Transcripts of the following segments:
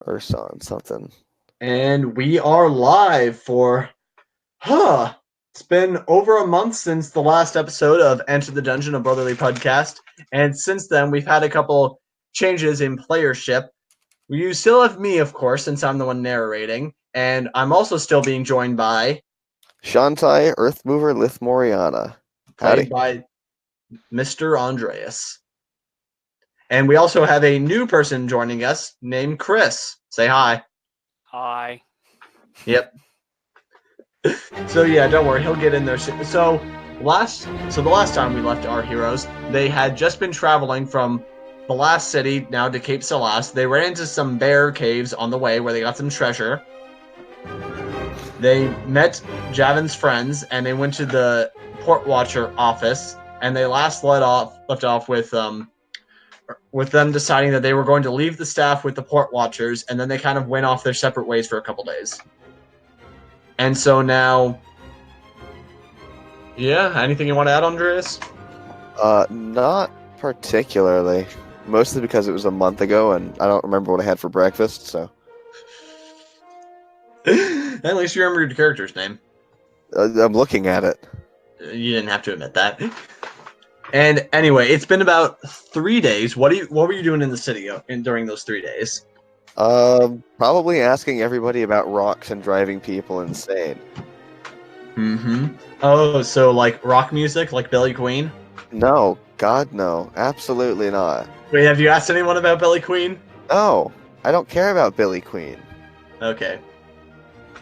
Urson something. And we are live for, it's been over a month since the last episode of Enter the Dungeon, a Brotherly Podcast. And since then, we've had a couple changes in playership. You still have me, of course, since I'm the one narrating. And I'm also still being joined by, Shantai, Earthmover, Lithmoriana. played Howdy. by Mr. Andreas. And we also have a new person joining us named Chris. Say hi. Hi. Yep. So yeah, don't worry, he'll get in there soon. So the last time we left our heroes, they had just been traveling from the last city now to Cape Salas. They ran into some bear caves on the way where they got some treasure. They met Javin's friends and they went to the port watcher office. And they left off with them deciding that they were going to leave the staff with the port watchers, and then they kind of went off their separate ways for a couple days. And so now, yeah, anything you want to add, Andreas? Not particularly. Mostly because it was a month ago and I don't remember what I had for breakfast, so. At least you remember your character's name. I'm looking at it. You didn't have to admit that. And anyway, it's been about 3 days. What were you doing in the city during those 3 days? Probably asking everybody about rocks and driving people insane. Mm-hmm. Oh, so like rock music, like Billy Queen? No, God no. Absolutely not. Wait, have you asked anyone about Billy Queen? No, I don't care about Billy Queen. Okay.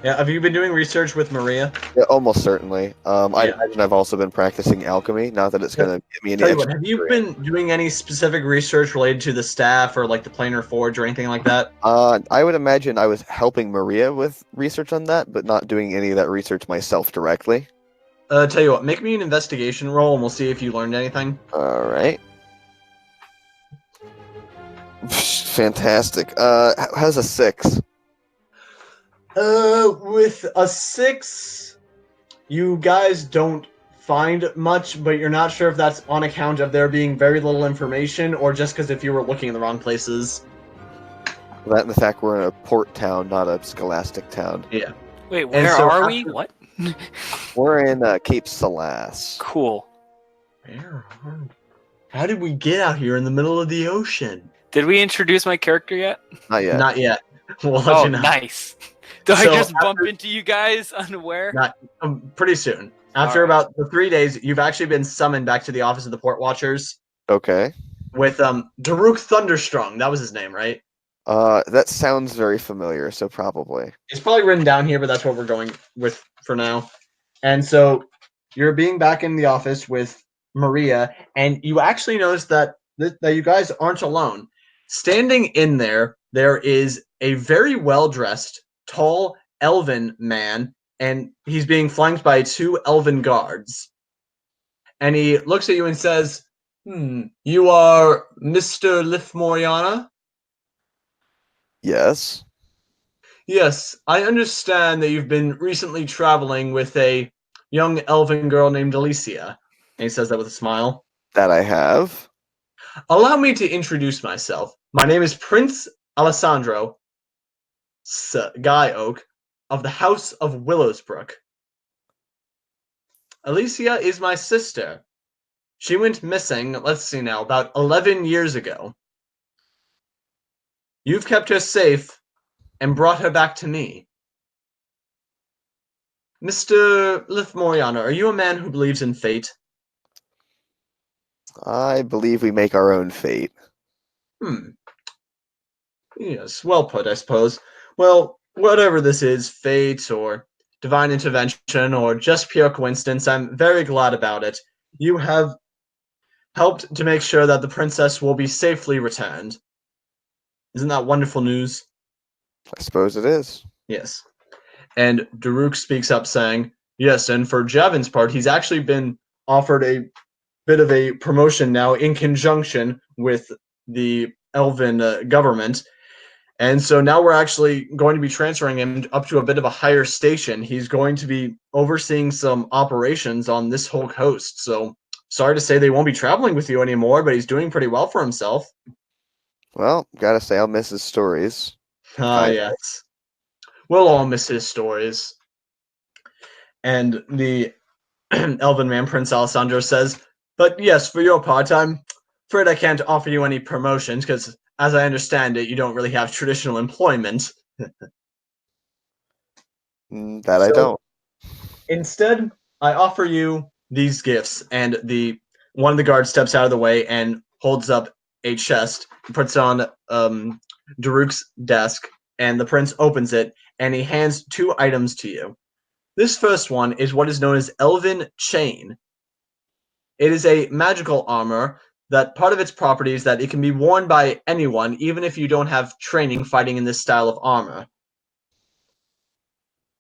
Yeah, have you been doing research with Maria? Yeah, almost certainly. I imagine I've also been practicing alchemy. Not that it's going to give me any Tell you extra. what, have you been doing any specific research related to the staff or like the planar forge or anything like that? I would imagine I was helping Maria with research on that, but not doing any of that research myself directly. Tell you what, make me an investigation roll and we'll see if you learned anything. All right. Fantastic. How's a 6? With a 6, you guys don't find much, but you're not sure if that's on account of there being very little information or just because if you were looking in the wrong places. That and the fact we're in a port town, not a scholastic town. Yeah. Wait, where are we? What? We're in Cape Salas. Cool. How did we get out here in the middle of the ocean? Did we introduce my character yet? Not yet. Not yet. We'll let you know. Nice. Do I So just bump into you guys unaware? Pretty soon. After about the 3 days, you've actually been summoned back to the office of the Port Watchers Okay. with Daruk Thunderstrong. That was his name, right? That sounds very familiar, so probably. It's probably written down here, but that's what we're going with for now. And so you're being back in the office with Maria, and you actually notice that you guys aren't alone. Standing in there is a very well-dressed, tall, elven man, and he's being flanked by 2 elven guards. And he looks at you and says, you are Mr. Lithmoriana? Yes. Yes, I understand that you've been recently traveling with a young elven girl named Alicia. And he says that with a smile. That I have. Allow me to introduce myself. My name is Prince Alessandro Guy Oak of the House of Willowsbrook. Alicia is my sister. She went missing, let's see now, about 11 years ago. You've kept her safe and brought her back to me. Mr. Lithmoriana, are you a man who believes in fate? I believe we make our own fate. Yes, well put, I suppose. Well, whatever this is, fate or divine intervention or just pure coincidence, I'm very glad about it. You have helped to make sure that the princess will be safely returned. Isn't that wonderful news? I suppose it is. Yes. And Daruk speaks up saying, yes, and for Javin's part, he's actually been offered a bit of a promotion now in conjunction with the elven government. And so now we're actually going to be transferring him up to a bit of a higher station. He's going to be overseeing some operations on this whole coast. So sorry to say they won't be traveling with you anymore, but he's doing pretty well for himself. Well, gotta say, I'll miss his stories. Kind of. Yes. We'll all miss his stories. And the elven man, Prince Alessandro, says, but yes, for your part, I'm afraid I can't offer you any promotions, because as I understand it, you don't really have traditional employment. That I don't. Instead, I offer you these gifts, and one of the guards steps out of the way and holds up a chest, puts it on Daruk's desk, and the prince opens it, and he hands 2 items to you. This first one is what is known as Elven Chain. It is a magical armor that part of its property is that it can be worn by anyone, even if you don't have training fighting in this style of armor.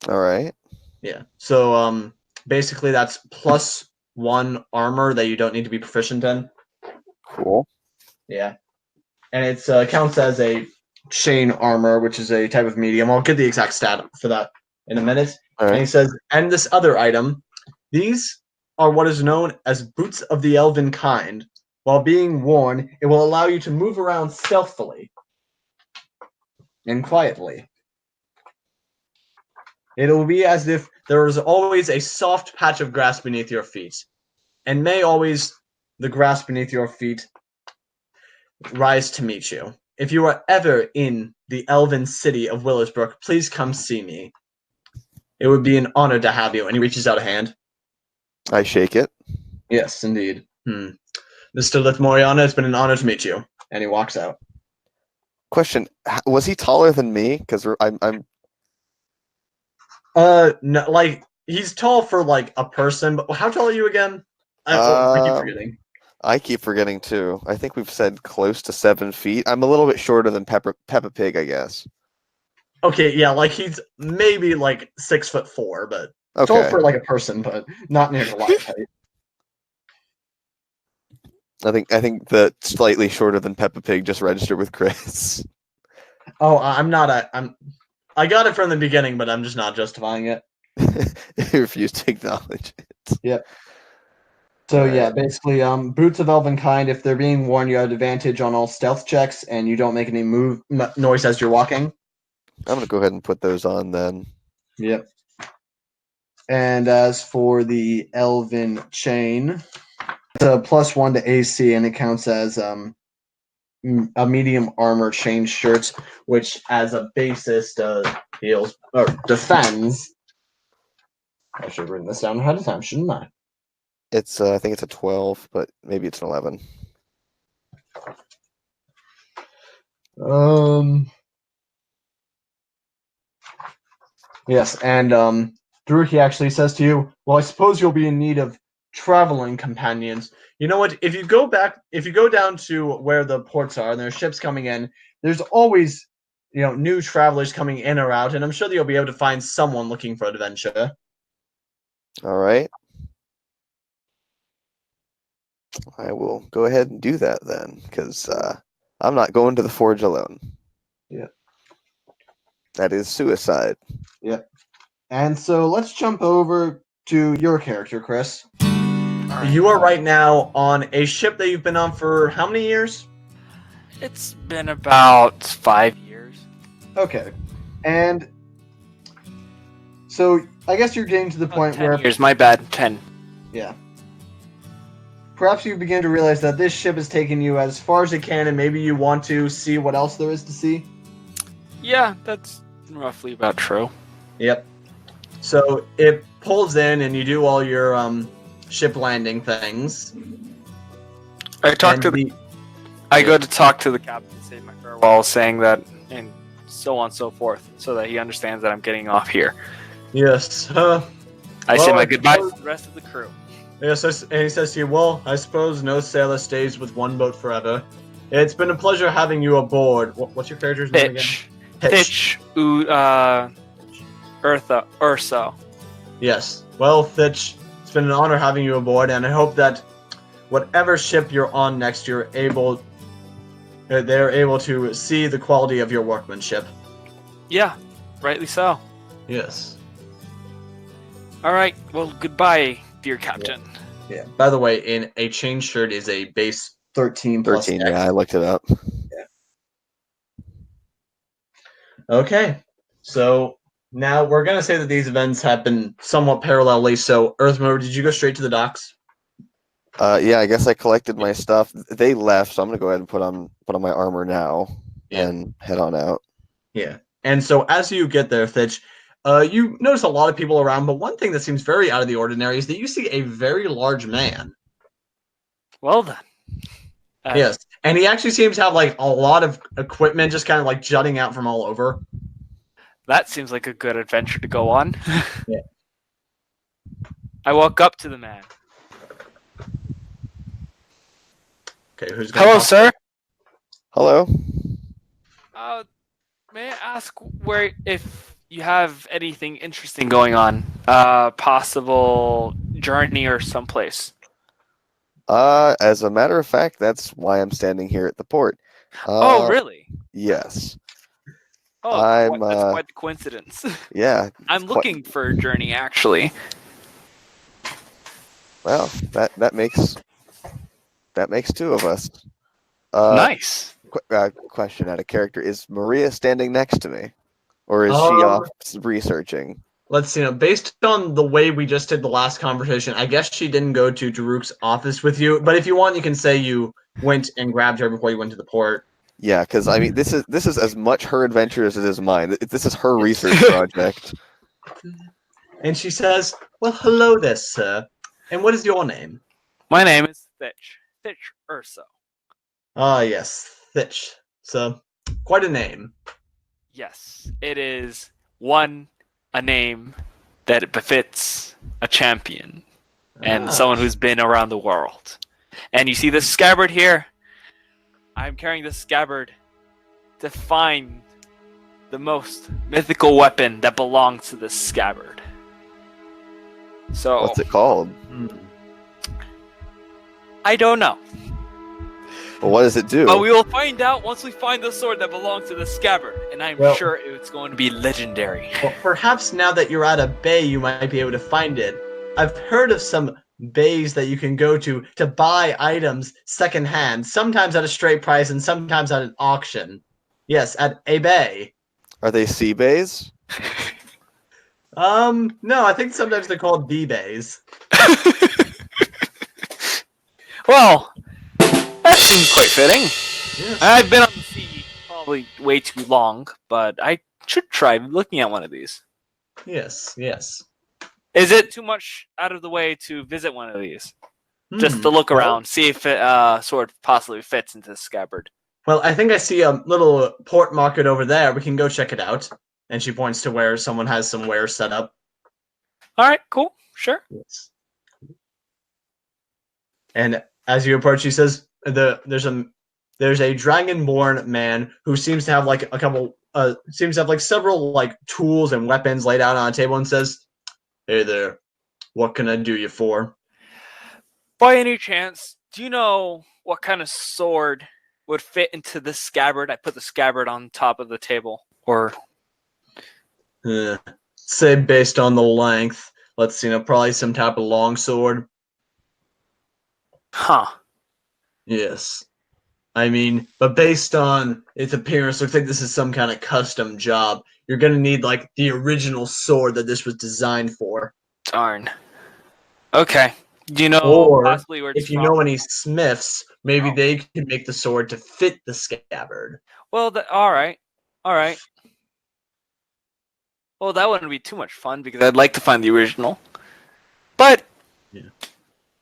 All right. Yeah. So basically that's +1 armor that you don't need to be proficient in. Cool. Yeah. And it counts as a chain armor, which is a type of medium. I'll get the exact stat for that in a minute. All And he right. says, and this other item, these are what is known as boots of the elven kind. While being worn, it will allow you to move around stealthily and quietly. It will be as if there is always a soft patch of grass beneath your feet, and may always the grass beneath your feet rise to meet you. If you are ever in the elven city of Willisbrook, please come see me. It would be an honor to have you. And he reaches out a hand. I shake it. Yes, indeed. Mr. Lithmoriana, it's been an honor to meet you. And he walks out. Question: was he taller than me? Because I'm. No, like he's tall for like a person, but how tall are you again? I keep forgetting. I keep forgetting too. I think we've said close to 7 feet. I'm a little bit shorter than Peppa Pig, I guess. Okay, yeah, like he's maybe like 6'4", but tall Okay. for like a person, but not near Goliath height. I think the slightly shorter than Peppa Pig just registered with Chris. Oh, I got it from the beginning, but I'm just not justifying it. He refused to acknowledge it. Yep. So Alright. yeah, basically, boots of elven kind. If they're being worn, you have advantage on all stealth checks, and you don't make any noise as you're walking. I'm gonna go ahead and put those on then. Yep. And as for the elven chain, it's a +1 to AC, and it counts as a medium armor chain shirt, which as a basis heals or defends. I should have written this down ahead of time, shouldn't I? It's I think it's a 12, but maybe it's an 11. Yes, and Drew, he actually says to you, well, I suppose you'll be in need of traveling companions. You know what? If you go down to where the ports are and there's ships coming in, there's always, new travelers coming in or out, and I'm sure that you'll be able to find someone looking for adventure. All right. I will go ahead and do that then, because I'm not going to the forge alone. Yeah. That is suicide. Yep. And so let's jump over to your character, Chris. Alright. You are right now on a ship that you've been on for how many years? It's been about 5 years. Okay. And so I guess you're getting to the point 10 where years, my bad, 10. Yeah. Perhaps you begin to realize that this ship has taken you as far as it can, and maybe you want to see what else there is to see. Yeah, that's roughly about true. Yep. So it pulls in, and you do all your ship landing things. I go to talk to the captain, say my farewell, saying that, and so on and so forth, so that he understands that I'm getting off here. Yes. I say my goodbyes to the rest of the crew. Yes, and he says to you, well, I suppose no sailor stays with one boat forever. It's been a pleasure having you aboard. What's your character's name again? Fitch. Urso. Yes. Well, Fitch, it's been an honor having you aboard, and I hope that whatever ship you're on next, they're able to see the quality of your workmanship. Yeah, rightly so. Yes. All right. Well, goodbye, dear captain. Yeah. By the way, in a chain shirt is a base 13 plus 13, X. yeah, I looked it up. Okay, so now we're gonna say that these events happen somewhat parallelly. So, Earthmover, did you go straight to the docks? Yeah, I guess I collected my stuff. They left, so I'm gonna go ahead and put on my armor now Yeah. and head on out. Yeah. And so as you get there, Fitch, you notice a lot of people around, but one thing that seems very out of the ordinary is that you see a very large man. Well then. Yes. And he actually seems to have like a lot of equipment just kind of like jutting out from all over. That seems like a good adventure to go on. Yeah. I walk up to the man. Okay, who's going Hello, sir. Hello. May I ask where if you have anything interesting going on? Possible journey or someplace. As a matter of fact, that's why I'm standing here at the port. Oh, really? Yes. Oh, I'm, that's quite the coincidence. Yeah. I'm looking for a journey, actually. Well, that makes two of us. Nice. Question out of character: is Maria standing next to me, or is she off researching? Let's see. Based on the way we just did the last conversation, I guess she didn't go to Daruk's office with you. But if you want, you can say you went and grabbed her before you went to the port. Yeah, because I mean, this is as much her adventure as it is mine. This is her research project. And she says, "Well, hello there, sir. And what is your name?" My name is Thitch. Thitch Urso. Ah, yes, Thitch. So, quite a name. Yes, it is a name that befits a champion and someone who's been around the world. And you see this scabbard here? I'm carrying this scabbard to find the most mythical weapon that belongs to this scabbard. So What's it called? I don't know. Well, what does it do? But we will find out once we find the sword that belongs to the scabbard, and I'm sure it's going to be legendary. Well, perhaps now that you're at a bay, you might be able to find it. I've heard of some bays that you can go to buy items secondhand, sometimes at a straight price and sometimes at an auction. Yes, at a bay. Are they sea bays? No, I think sometimes they're called B-bays. Well, that seems quite fitting. Yes. I've been on the sea probably way too long, but I should try looking at one of these. Yes. Is it too much out of the way to visit one of these? Just to look around, see if it sword possibly fits into the scabbard. Well, I think I see a little port market over there. We can go check it out. And she points to where someone has some wares set up. All right, cool, sure. Yes. And as you approach, she says, "There's a dragonborn man who seems to have like a couple, seems to have like several like tools and weapons laid out on a table, and says, 'Hey there, what can I do you for?'" By any chance, do you know what kind of sword would fit into this scabbard? I put the scabbard on top of the table, or say based on the length, let's see, probably some type of long sword. Huh. Yes. I mean, but based on its appearance, looks like this is some kind of custom job. You're gonna need like the original sword that this was designed for. Darn. Okay. Do you know Or possibly where it's if you from? know any smiths, maybe they could make the sword to fit the scabbard. Well, all right. Well, that wouldn't be too much fun because I'd like to find the original. But,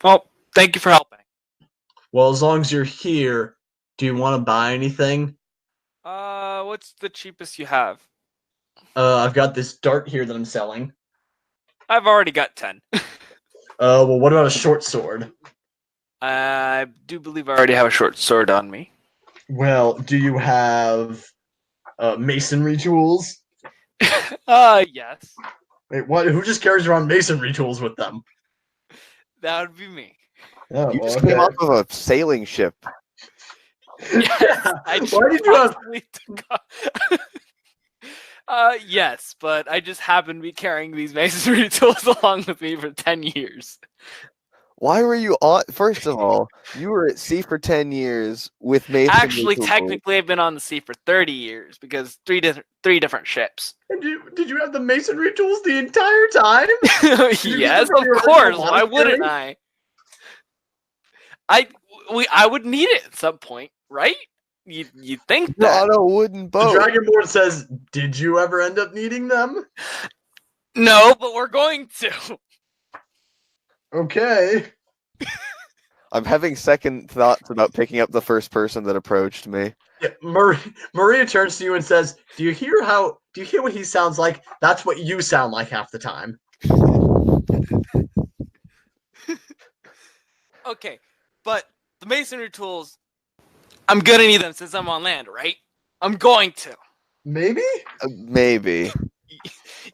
well, thank you for helping. Well, as long as you're here, do you want to buy anything? What's the cheapest you have? I've got this dart here that I'm selling. I've already got 10. Well, what about a short sword? I do believe I already have a short sword on me. Well, do you have masonry tools? Yes. Wait, what? Who just carries around masonry tools with them? That would be me. Oh, You just came off of a sailing ship. Yes, Why did you have? Yes, but I just happen to be carrying these masonry tools along with me for 10 years. Why were you on? First of all, you were at sea for 10 years with masonry Actually, tools. technically, I've been on the sea for 30 years because three different ships. And did you have the masonry tools the entire time? you get Yes, them from of your course. original Why wouldn't monastery? I would need it at some point, right? You think You're that? on a wooden The boat. Dragonborn says, "Did you ever end up needing them?" No, but we're going to. Okay. I'm having second thoughts about picking up the first person that approached me. Yeah, Maria turns to you and says, Do you hear what he sounds like? That's what you sound like half the time." Okay, but the masonry tools, I'm gonna need them since I'm on land, right? I'm going to. Maybe? Maybe.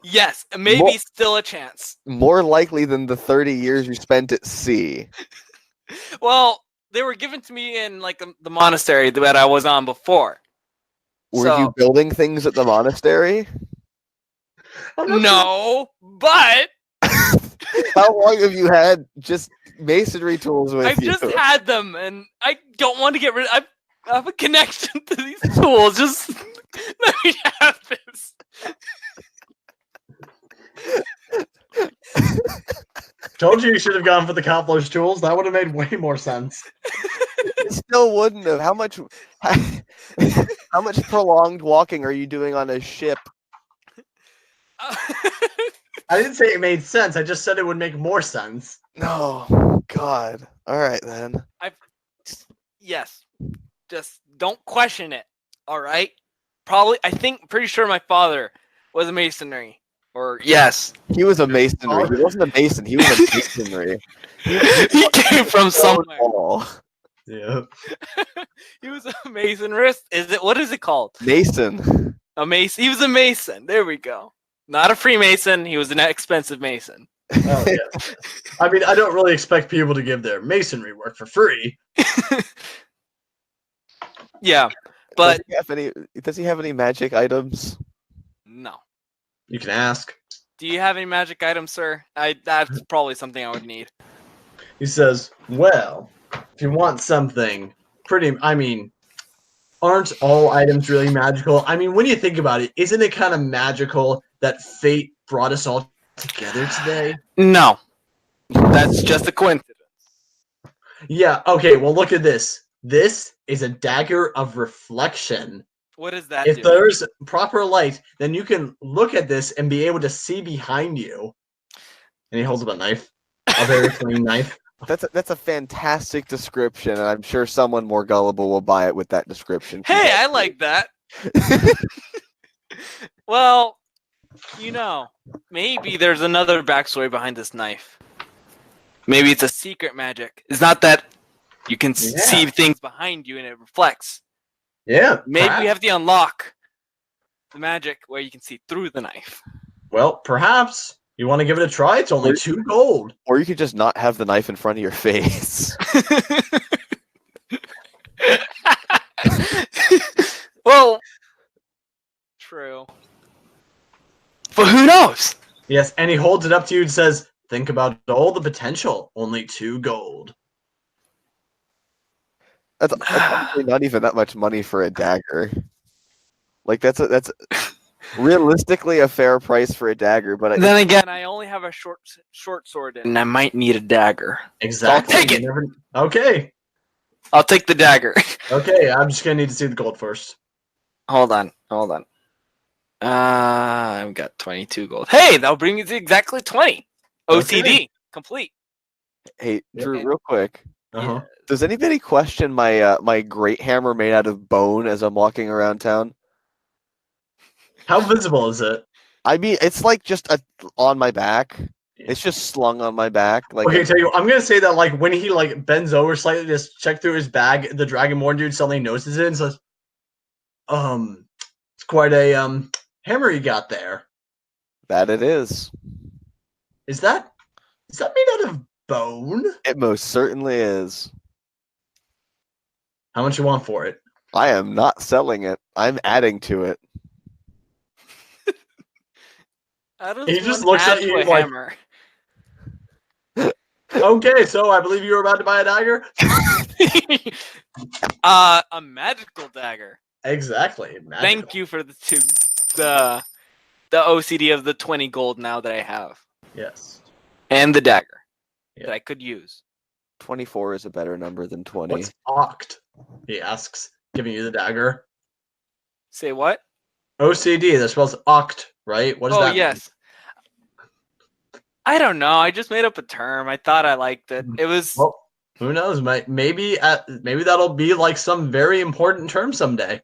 Yes, maybe Mo- still a chance. More likely than the 30 years you spent at sea. Well, they were given to me in like the monastery that I was on before. Were So- you building things at the monastery? I'm not sure. No, but How long have you had just masonry tools with I've you? just had them, and I don't want to get rid. I have a connection to these tools. Just let me have this. Told you should have gone for the cobbler's tools. That would have made way more sense. It still wouldn't have. How much prolonged walking are you doing on a ship? I didn't say it made sense. I just said it would make more sense. No, God. All right then. Yes, just don't question it. All right. Pretty sure my father was a masonry. Or yes, He was a masonry. He wasn't a mason. He was a masonry. he came from somewhere. Oh, Yeah. He was a masonrist. What is it called? Mason. A mason. He was a mason. There we go. Not a Freemason. He was an expensive mason. Oh, yeah. I mean, I don't really expect people to give their masonry work for free. Yeah, but Does he have any magic items? no. You can ask. Do you have any magic items, sir? That's probably something I would need. He says, "Well, if you want something aren't all items really magical? I mean, when you think about it, isn't it kind of magical that fate brought us all together today?" No, that's just a coincidence. Yeah, okay, well, look at this. This is a dagger of reflection. What does that If do? there's proper light, then you can look at this and be able to see behind you. And he holds up a knife, a very clean knife. That's a fantastic description, and I'm sure someone more gullible will buy it with that description. Hey, I like that. Well, maybe there's another backstory behind this knife. Maybe it's a secret magic. It's not that you can see things behind you and it reflects. Yeah. Maybe perhaps. you have to unlock the magic where you can see through the knife. Well, perhaps. You want to give it a try? It's only 2 gold. Or you could just not have the knife in front of your face. Well, true. But who knows? Yes, and he holds it up to you and says, "Think about all the potential. Only 2 gold." That's honestly not even that much money for a dagger. Like that's realistically a fair price for a dagger, but Then again, I only have a short sword, and I might need a dagger. Exactly. I'll take it. Okay. I'll take the dagger. Okay, I'm just going to need to see the gold first. Hold on. I've got 22 gold. Hey, that'll bring me to exactly 20. OCD Okay. complete. hey, Drew, real quick. Uh-huh. Does anybody question my my great hammer made out of bone as I'm walking around town? How visible is it? I mean, it's like just on my back. It's just slung on my back. Like Okay, tell you what, I'm going to say that like when he like bends over slightly to just check through his bag, the Dragonborn dude suddenly notices it and says, it's quite a hammer you got there. that it is. Is that made out of bone? It most certainly is. How much you want for it? I am not selling it. I'm adding to it. How does He just one looks add at to you a like- hammer? Okay, so I believe you were about to buy a dagger. A magical dagger. Exactly. Thank you for the OCD of the 20 gold now that I have. Yes. And the dagger Yeah. that I could use. 24 is a better number than 20. What's oct? He asks, giving you the dagger. Say what? OCD. That spells oct, right? What does that mean? Yes. I don't know. I just made up a term. I thought I liked it. It was. Well, who knows? Maybe that'll be like some very important term someday.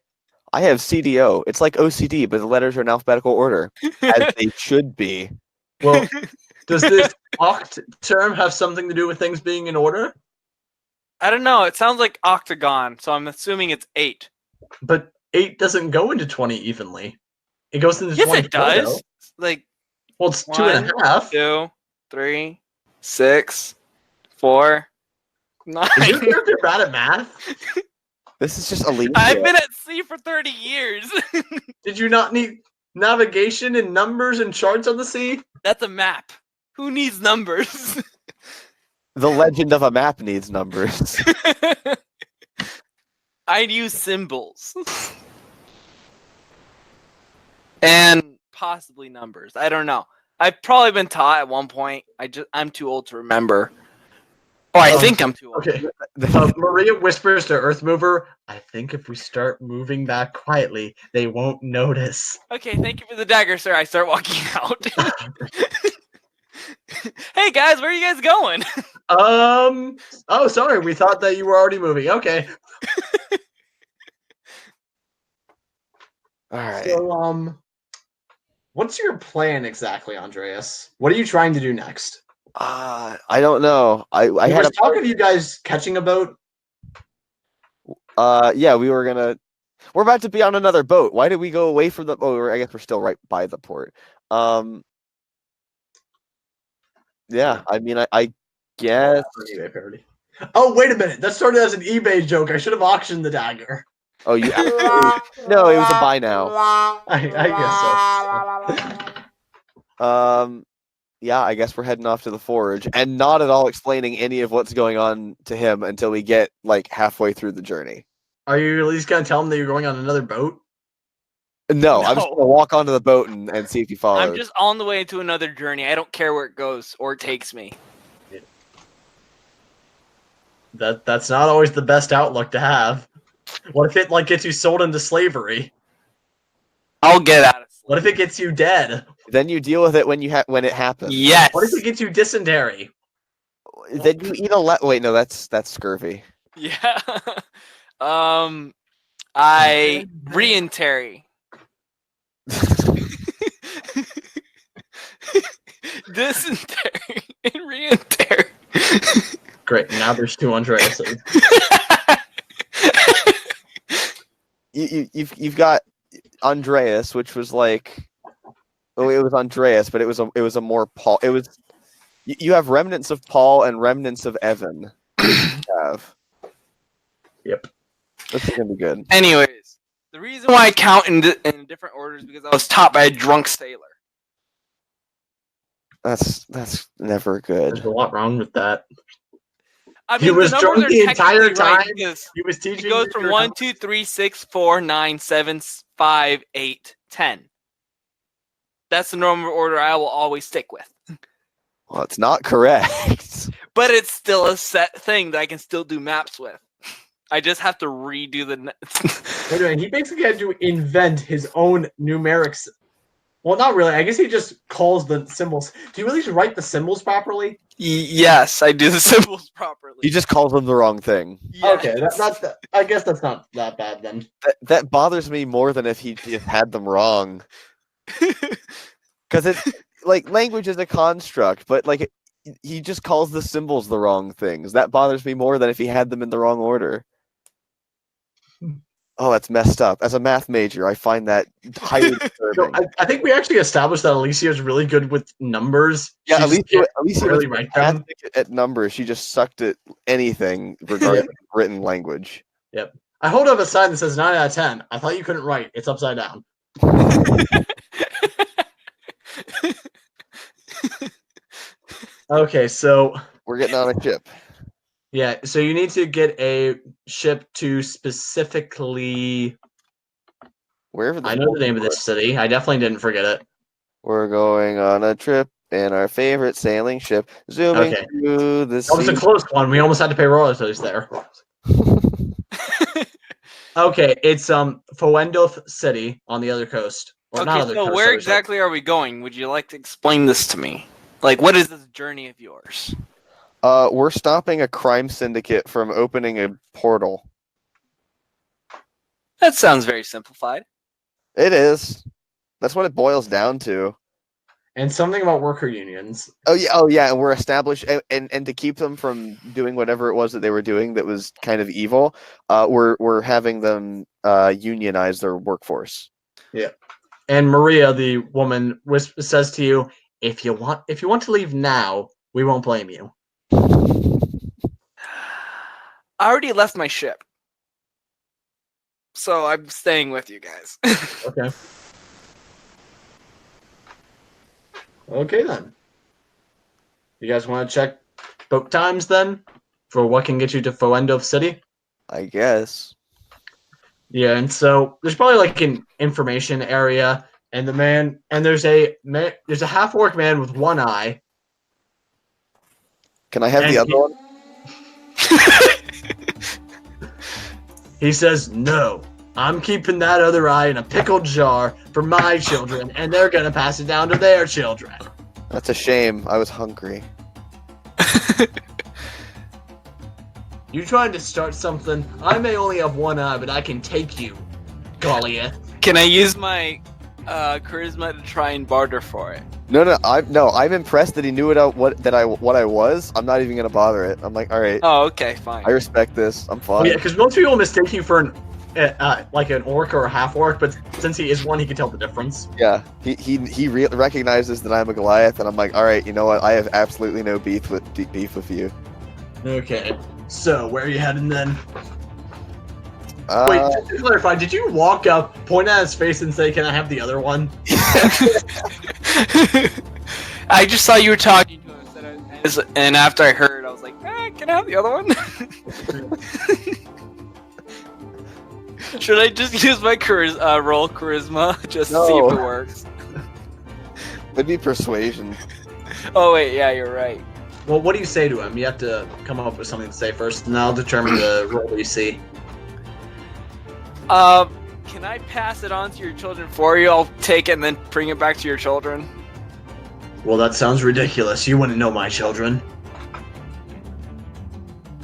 I have CDO. It's like OCD, but the letters are in alphabetical order, as they should be. Well, does this oct term have something to do with things being in order? I don't know. It sounds like octagon, so I'm assuming it's 8. But 8 doesn't go into 20 evenly. It goes into Yes, 24, it does. though. Like, Well, it's 1, 2.5. 2, 3, 6, 4, 9. Is your character bad at math? This is just Alicia. I've been at sea for 30 years. Did you not need navigation and numbers and charts on the sea? That's a map. Who needs numbers? The legend of a map needs numbers. I'd use symbols. And possibly numbers. I don't know. I've probably been taught at one point. I'm too old to remember. Oh, I think I'm too old. Okay. Maria whispers to Earthmover, I think if we start moving back quietly, they won't notice. Okay, thank you for the dagger, sir. I start walking out. Hey guys, where are you guys going? Oh, sorry. We thought that you were already moving. Okay. All right. So, what's your plan exactly, Andreas? What are you trying to do next? I don't know. I There had was talk of you guys catching a boat. yeah, we're about to be on another boat. Why did we go away from the? Oh, I guess we're still right by the port. Yeah, I mean, I guess. eBay parody. Oh, wait a minute. That started as an eBay joke. I should have auctioned the dagger. Oh, you. No, it was a buy now. I guess so. Yeah, I guess we're heading off to the forge, and not at all explaining any of what's going on to him until we get like halfway through the journey. Are you at least gonna tell him that you're going on another boat? No, I'm just gonna walk onto the boat and see if he follows. I'm just on the way to another journey. I don't care where it goes or it takes me. That's not always the best outlook to have. What if it like gets you sold into slavery? I'll get out of What if it gets you dead? Then you deal with it when it happens. Yes. What if it gets you dysentery? Then you eat wait, no, that's scurvy. Yeah. I re-entary. Dysentery and re-entary. Great. Now there's two Andreases. You've got Andreas, which was like, oh, it was Andreas, but it was a more Paul. It was you have remnants of Paul and remnants of Evan. Yep. This is gonna be good. Anyways, the reason why I count in different orders is because I was taught by a drunk sailor. That's never good. There's a lot wrong with that. I mean, He was the numbers drunk are the entire technically right time? because He was teaching. it goes you from your 1, 2, 3, 6, 4, 9, 7, 5, 8, 10. That's the normal order I will always stick with. Well, it's not correct. But it's still a set thing that I can still do maps with. I just have to redo the. Wait a minute, he basically had to invent his own numerics. Well, not really. I guess he just calls the symbols. Do you at least write the symbols properly? Yes, I do the symbols properly. He just calls them the wrong thing. Yes. Okay, that's. I guess that's not that bad then. That bothers me more than if he just had them wrong. Because it's like language is a construct, but like he just calls the symbols the wrong things. That bothers me more than if he had them in the wrong order. Oh, that's messed up. As a math major, I find that highly disturbing. So I think we actually established that Alicia is really good with numbers. Yeah, She just can't Alicia really was write them. fantastic at numbers. She just sucked at anything regarding written language. I hold up a sign that says 9 out of 10. I thought you couldn't write. It's upside down. Okay, so We're we're getting on a ship. Yeah, so you need to get a ship to specifically. Wherever the I know the name of this city. I definitely didn't forget it. We're going on a trip in our favorite sailing ship, zooming Okay. through the That was a sea. close one. We almost had to pay royalties there. Okay, it's Foendoth City on the other coast. Or not Okay, other so coast, where other side. exactly are we going? Would you like to explain this to me? Like, what is this journey of yours? We're stopping a crime syndicate from opening a portal. That sounds very simplified. It is. That's what it boils down to. And something about worker unions. Oh yeah, and we're established, and to keep them from doing whatever it was that they were doing that was kind of evil, we're having them unionize their workforce. Yeah. And Maria, the woman, says to you, if you want to leave now, we won't blame you. I already left my ship, so I'm staying with you guys. Okay. Okay then. You guys want to check boat times then for what can get you to Foendoth City? I guess. Yeah, and so there's probably like an information area, and there's a half orc man with one eye. Can I have And the other one? He says, "No, I'm keeping that other eye in a pickled jar for my children, and they're gonna pass it down to their children." That's a shame. I was hungry. You trying to start something? I may only have one eye, but I can take you, Goliath. Can I use my charisma to try and barter for it? No. I'm impressed that he knew what I was. I'm not even gonna bother it. I'm like, all right. Oh, okay, fine. I respect this. I'm fine. Yeah, because most people mistake you for like an orc or a half orc, but since he is one, he can tell the difference. Yeah, he recognizes that I'm a Goliath, and I'm like, all right, you know what? I have absolutely no beef with you. Okay, so where are you heading then? Uh, Wait, just to clarify, did you walk up, point at his face, and say, "Can I have the other one"? I just saw you were talking to him, and after I heard, I was like, can I have the other one? Should I just use my roll charisma just to see if it works? It'd be persuasion. Oh wait, yeah, you're right. Well, what do you say to him? You have to come up with something to say first, and I'll determine the roll that you see. Can I pass it on to your children for you? I'll take it and then bring it back to your children. Well, that sounds ridiculous. You wouldn't know my children.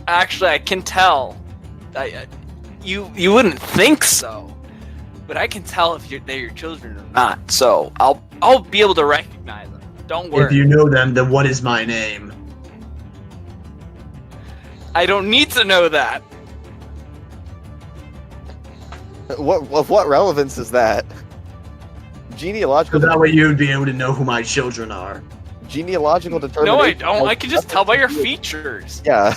Actually, I can tell. You wouldn't think so, but I can tell if they're your children or not. So I'll be able to recognize them. Don't worry. If you know them, then what is my name? I don't need to know that. What relevance is that? Genealogical. So that way you'd be able to know who my children are. Genealogical determination. No, I don't. I can just tell by your features. Yeah.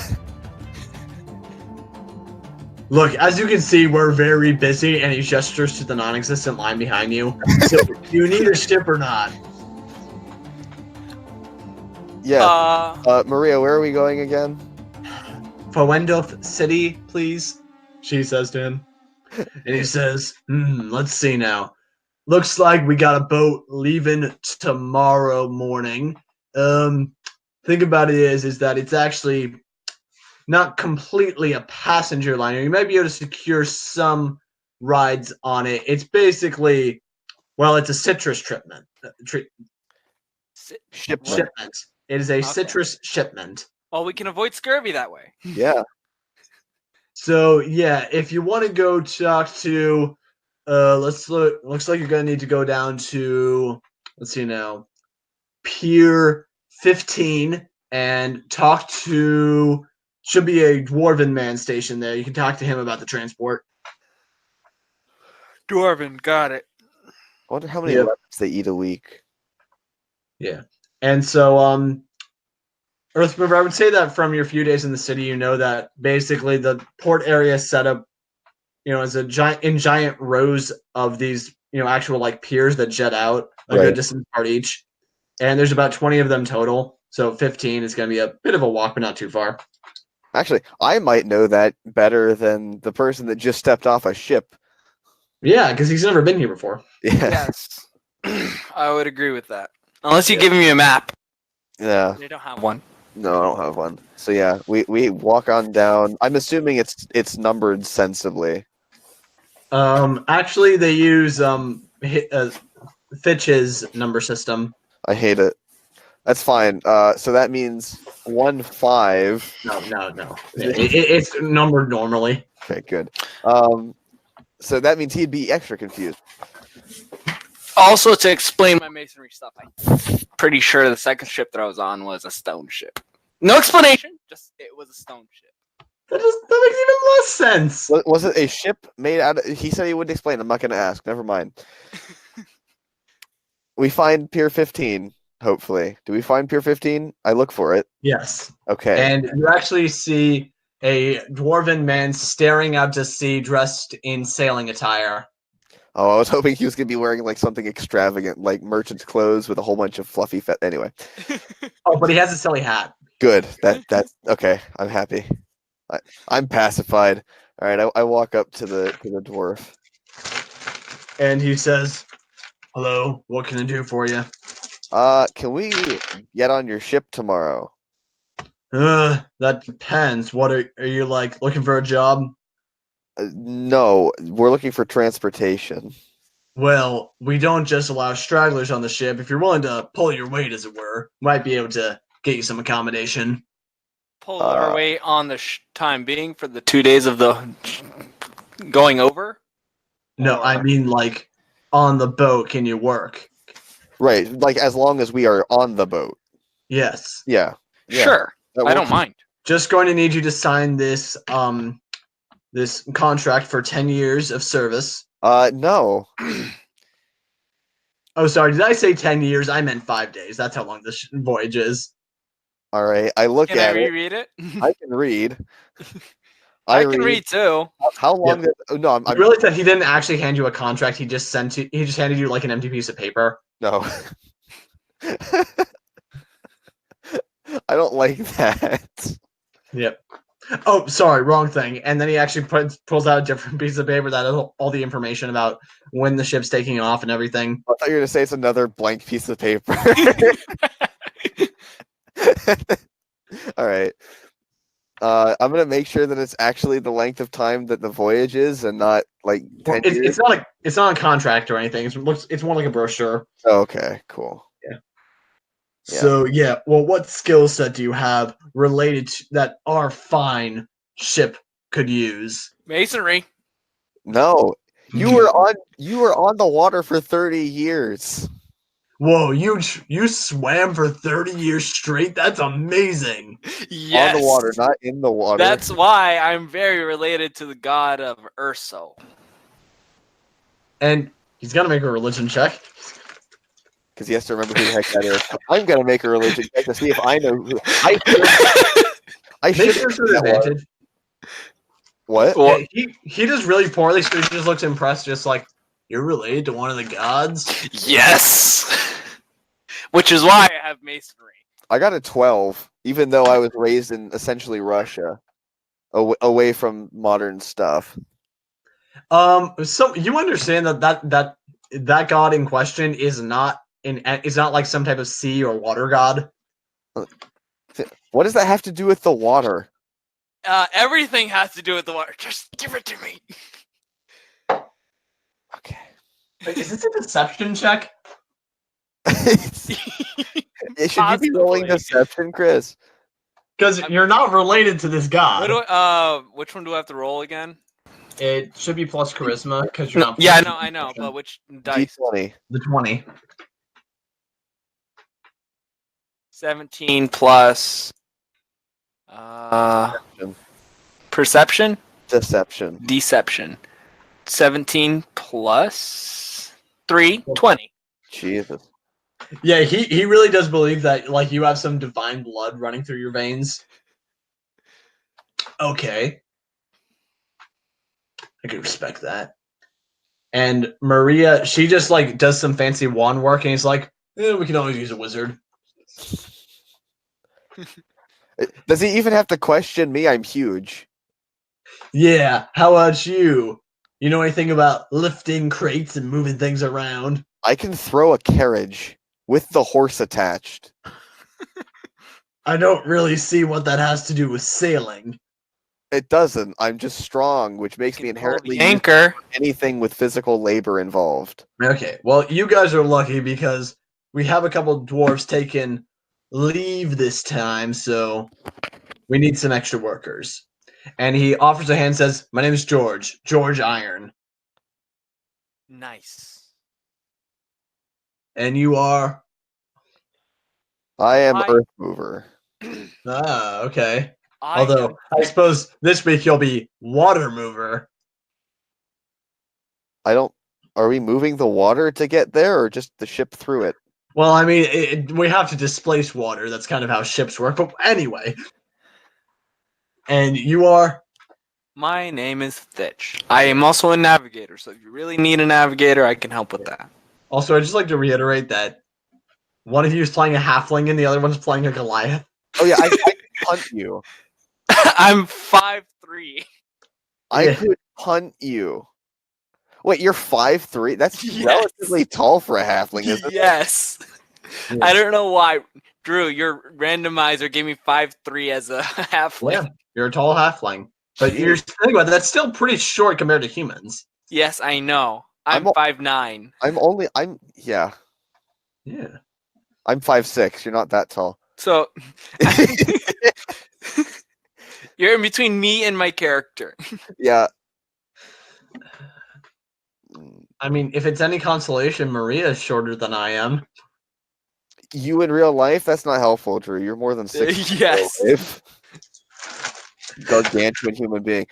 Look, as you can see, we're very busy, and he gestures to the non-existent line behind you. So, do you need a ship or not? Yeah. Maria, where are we going again? Foendoth City, please, she says to him. And he says, let's see now. Looks like we got a boat leaving tomorrow morning. Thing about it is that it's actually not completely a passenger liner. You might be able to secure some rides on it. It's basically, well, it's a citrus shipment. Shipment. It is a citrus shipment. Oh, we can avoid scurvy that way. Yeah. So yeah, if you want to go talk to, looks like you're gonna need to go down to, let's see now, Pier 15 and talk to. Should be a dwarven man stationed there. You can talk to him about the transport. Dwarven, got it. I wonder how many lemons they eat a week. Yeah, and so Earthmover, I would say that from your few days in the city, you know that basically the port area is set up, as a giant rows of these, actual like piers that jet out a good distance apart each, and there's about 20 of them total. So 15 is going to be a bit of a walk, but not too far. Actually, I might know that better than the person that just stepped off a ship. Yeah, because he's never been here before. Yeah. Yes. I would agree with that. Unless you give me a map. Yeah. They don't have one. No, I don't have one. So yeah, we walk on down. I'm assuming it's numbered sensibly. Actually, they use Fitch's number system. I hate it. That's fine. So that means 1-5. No. It's numbered normally. Okay, good. So that means he'd be extra confused. Also, to explain my masonry stuff, I'm pretty sure the second ship that I was on was a stone ship. No explanation, just it was a stone ship. That makes even less sense. Was it a ship made out of... He said he wouldn't explain. I'm not going to ask. Never mind. We find Pier 15, hopefully. Do we find Pier 15? I look for it. Yes. Okay. And you actually see a dwarven man staring out to sea dressed in sailing attire. Oh, I was hoping he was going to be wearing like something extravagant, like merchant's clothes with a whole bunch of fluffy... Anyway. Oh, but he has a silly hat. Good. That's... Okay. I'm happy. I'm pacified. All right. I walk up to the dwarf. And he says, "Hello, what can I do for you?" Can we get on your ship tomorrow? That depends. What are you like looking for a job? No, we're looking for transportation. Well, we don't just allow stragglers on the ship. If you're willing to pull your weight, as it were, might be able to get you some accommodation. Pull our weight on the time being for the 2 days of the going over? No, I mean like on the boat. Can you work? Right, like as long as we are on the boat. Yes. Yeah. Sure, I don't mind. Just going to need you to sign this this contract for 10 years of service. No. Oh, sorry. Did I say 10 years? I meant 5 days. That's how long this voyage is. All right. I look Can at I it. reread it? I can read. I can read too. How long? Yeah. No, I'm Really that he didn't actually hand you a contract. He just handed you like an empty piece of paper. no. I don't like that. Yep. Oh, sorry, wrong thing. And then he actually pulls out a different piece of paper that has all the information about when the ship's taking off and everything. I thought you were gonna say it's another blank piece of paper. All right. I'm gonna make sure that it's actually the length of time that the voyage is, and not like 10 years. It's not a contract or anything. It's more like a brochure. Oh, okay, cool. Yeah. Yeah. So yeah, well, what skill set do you have related to that our fine ship could use? Masonry. No, you were on the water for 30 years. Whoa, you swam for 30 years straight? That's amazing. Yes. On the water, not in the water. That's why I'm very related to the god of Urso. And he's gonna make a religion check. Because he has to remember who the heck that is. I'm gonna make a religion check to see if I know who. I Make should sure it's an advantage. What? Well, Yeah, he does really poorly, so he just looks impressed, just like, you're related to one of the gods? yes. Which is why I have masonry. I got a 12, even though I was raised in essentially Russia, away from modern stuff. So you understand that god in question is not like some type of sea or water god? What does that have to do with the water? Everything has to do with the water. Just give it to me. Okay. Wait, is this a deception check? Should you be rolling deception, Chris? Because you're not related to this god. Which one do I have to roll again? It should be plus charisma because you're not. Yeah, I know, but which dice? D20. The 20. 17 plus perception? Deception. 17 plus 3, 20. Jesus. Yeah, he really does believe that like you have some divine blood running through your veins. Okay. I can respect that. And Maria, she just like does some fancy wand work and he's like, we can always use a wizard. Does he even have to question me? I'm huge. Yeah, how about you? You know anything about lifting crates and moving things around? I can throw a carriage with the horse attached. I don't really see what that has to do with sailing. It doesn't. I'm just strong, which makes me You can pull inherently the use anchor. anything with physical labor involved. Okay, well, you guys are lucky because we have a couple dwarves taking leave this time, so we need some extra workers. And he offers a hand and says, "My name is George. George Iron. Nice. And you are..." I am I- Earthmover. Ah, okay. I Although, am I suppose this week you'll be Water Mover. I don't. Are we moving the water to get there, or just the ship through it? Well, I mean, we have to displace water. That's kind of how ships work. But anyway. And you are... My name is Thitch. I am also a navigator, so if you really need a navigator, I can help with that. Also, I'd just like to reiterate that one of you is playing a halfling and the other one's playing a Goliath. Oh yeah, I could punt you. I'm 5'3". I Yeah. could punt you. Wait, you're 5'3"? That's Yes. relatively tall for a halfling, isn't it? Yes. Yeah. I don't know why. Drew, your randomizer gave me 5'3" as a halfling. Yeah, you're a tall halfling. But you're think about it, that's still pretty short compared to humans. Yes, I know. I'm I'm 5'9". Yeah, Yeah. I'm 5'6". You're not that tall. So you're in between me and my character. Yeah. I mean, if it's any consolation, Maria is shorter than I am. You in real life? That's not helpful, Drew. You're more than 6 Yes. if gargantuan human being.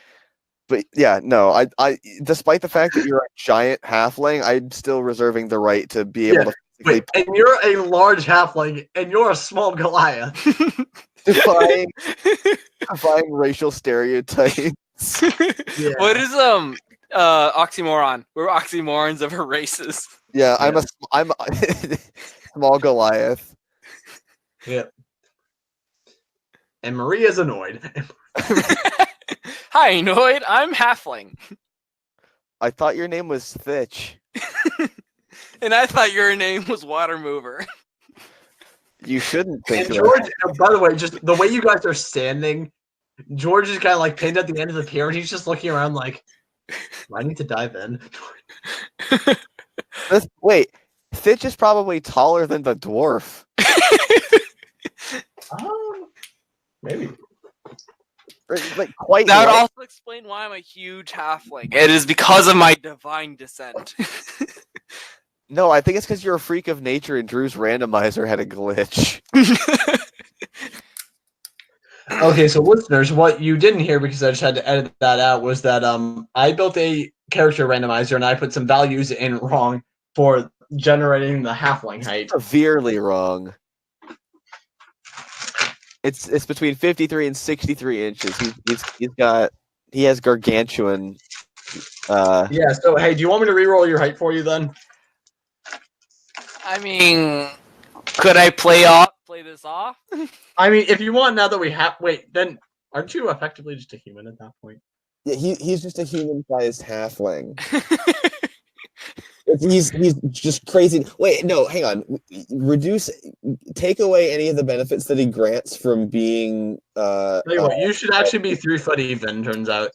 But yeah, no, I despite the fact that you're a giant halfling, I'm still reserving the right to be able to physically Wait, and you're a large halfling, and you're a small Goliath. defying racial stereotypes. Yeah. What is oxymoron? We're oxymorons of our races. Yeah, I'm a small Goliath. Yeah. And Maria's annoyed. Hi, Noid. I'm halfling. I thought your name was Thitch. And I thought your name was Water Mover. You shouldn't think And that. George, by the way, just the way you guys are standing, George is kind of like pinned at the end of the pier, and he's just looking around like, I need to dive in. Wait, Thitch is probably taller than the dwarf. Maybe. Like quite. That would light. also explain why I'm a huge halfling. It is because of my divine descent. No, I think it's because you're a freak of nature and Drew's randomizer had a glitch. Okay, so listeners, what you didn't hear because I just had to edit that out was that I built a character randomizer and I put some values in wrong for generating the halfling height. Severely wrong. It's between 53 and 63 inches. He has gargantuan. Yeah. So hey, do you want me to re-roll your height for you then? I mean, could I play this off? I mean, if you want, now that we have, wait, then aren't you effectively just a human at that point? Yeah, he's just a human-sized halfling. He's just crazy. Wait, no, hang on. Take away any of the benefits that he grants from being. Tell you what, you should actually be 3 foot even. Turns out.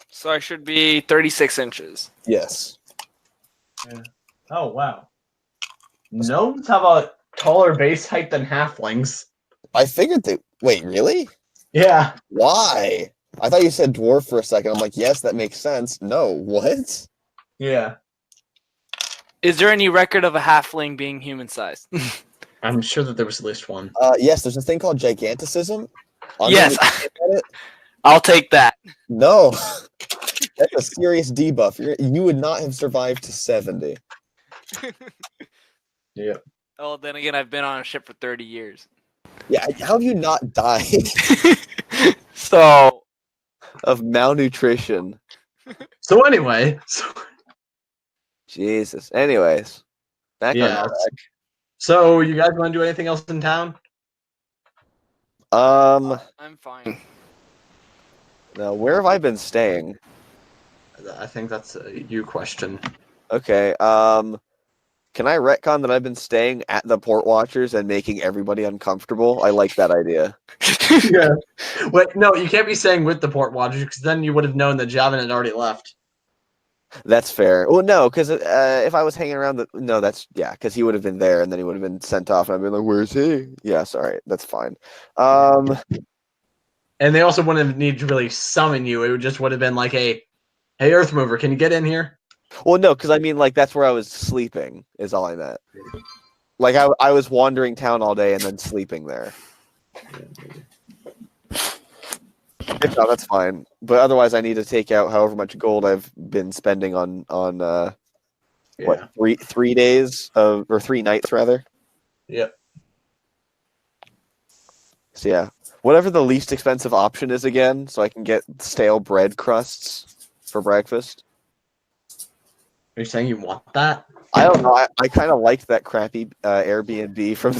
So I should be 36 inches. Yes. Oh wow. Gnomes have a taller base height than halflings. I figured that. Wait, really? Yeah. Why? I thought you said dwarf for a second. I'm like, yes, that makes sense. No, what? Yeah. Is there any record of a halfling being human-sized? I'm sure that there was at least one. Yes, there's a thing called giganticism. Yes. It. I'll take that. No, that's a serious debuff. You would not have survived to 70. Yeah. Oh, then again, I've been on a ship for 30 years. Yeah, how have you not died So, of malnutrition? So anyway, Jesus. Anyways, back on yeah. track. So you guys want to do anything else in town? I'm fine. Now where have I been staying? I think that's a you question. Okay. Can I retcon that I've been staying at the Port Watchers and making everybody uncomfortable? I like that idea. Yeah. Wait, no, you can't be saying with the Port Watchers because then you would have known that Javin had already left. That's fair. Well, no, because if I was hanging around, because he would have been there and then he would have been sent off, and I'd be like, "Where's he?" Yeah, sorry, that's fine. And they also wouldn't need to really summon you. It just would have been like a, "Hey, Earthmover, can you get in here?" Well, no, because I mean, like, that's where I was sleeping. Is all I meant. Like, I was wandering town all day and then sleeping there. If not, that's fine. But otherwise, I need to take out however much gold I've been spending on what 3 days or 3 nights rather. Yep. So yeah, whatever the least expensive option is again, so I can get stale bread crusts for breakfast. Are you saying you want that? I don't know. I kind of liked that crappy Airbnb from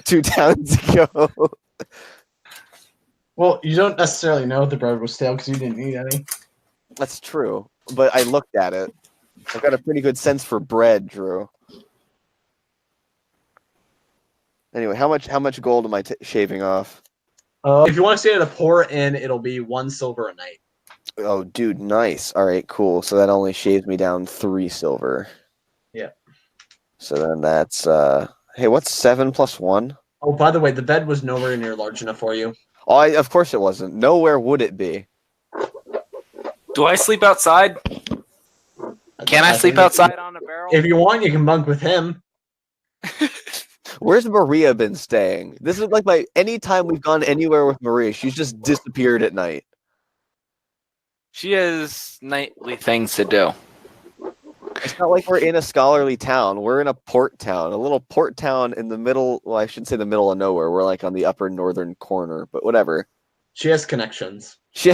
2 towns ago. Well, you don't necessarily know the bread was stale because you didn't eat any. That's true, but I looked at it. I've got a pretty good sense for bread, Drew. Anyway, how much gold am I shaving off? If you want to stay at a poor inn, it'll be 1 silver a night. Oh, dude, nice. All right, cool. So that only shaves me down 3 silver. Yeah. So then that's hey, what's 7 plus 1? Oh, by the way, the bed was nowhere near large enough for you. Oh, of course it wasn't. Nowhere would it be. Do I sleep outside? Can I sleep outside on a barrel? If you want, you can bunk with him. Where's Maria been staying? This is like anytime we've gone anywhere with Maria, she's just disappeared at night. She has nightly things to do. It's not like we're in a scholarly town. We're in a port town, a little port town in the middle. Well, I shouldn't say the middle of nowhere. We're like on the upper northern corner, but whatever. She has connections. She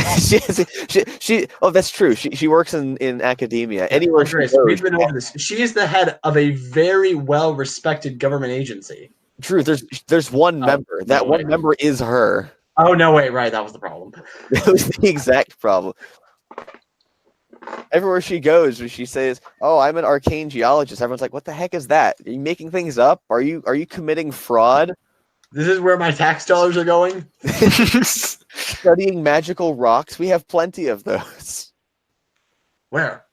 oh, that's true. She works in academia. Anywhere Andres, she goes, we've been over this. She is the head of a very well-respected government agency. True. There's one member. That one member is her. Oh no! Wait, right. That was the problem. That was the exact problem. Everywhere she goes, she says, "Oh, I'm an arcane geologist." Everyone's like, "What the heck is that? Are you making things up? Are you committing fraud? This is where my tax dollars are going. Studying magical rocks? We have plenty of those." Where?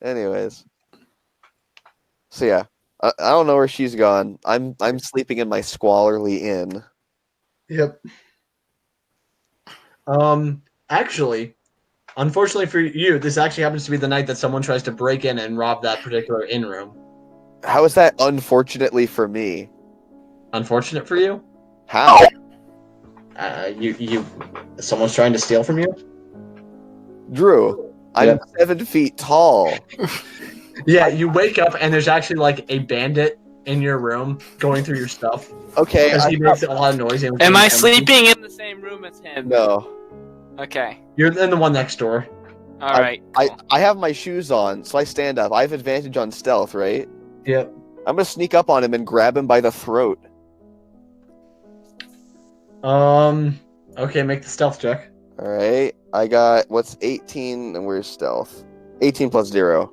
Anyways, so yeah, I don't know where she's gone. I'm sleeping in my squalorly inn. Yep. Actually, unfortunately for you, this actually happens to be the night that someone tries to break in and rob that particular inn room. How is that unfortunately for me? Unfortunate for you? How? Someone's trying to steal from you? Drew, I'm 7 feet tall. Yeah, you wake up and there's actually like a bandit in your room going through your stuff. Okay. Because he makes a lot of noise. Am I sleeping in the same room as him? No. Okay. You're in the one next door. All right. I have my shoes on, so I stand up. I have advantage on stealth, right? Yep. I'm gonna sneak up on him and grab him by the throat. Okay, make the stealth check. All right. I got what's 18 and where's stealth? 18 plus 0.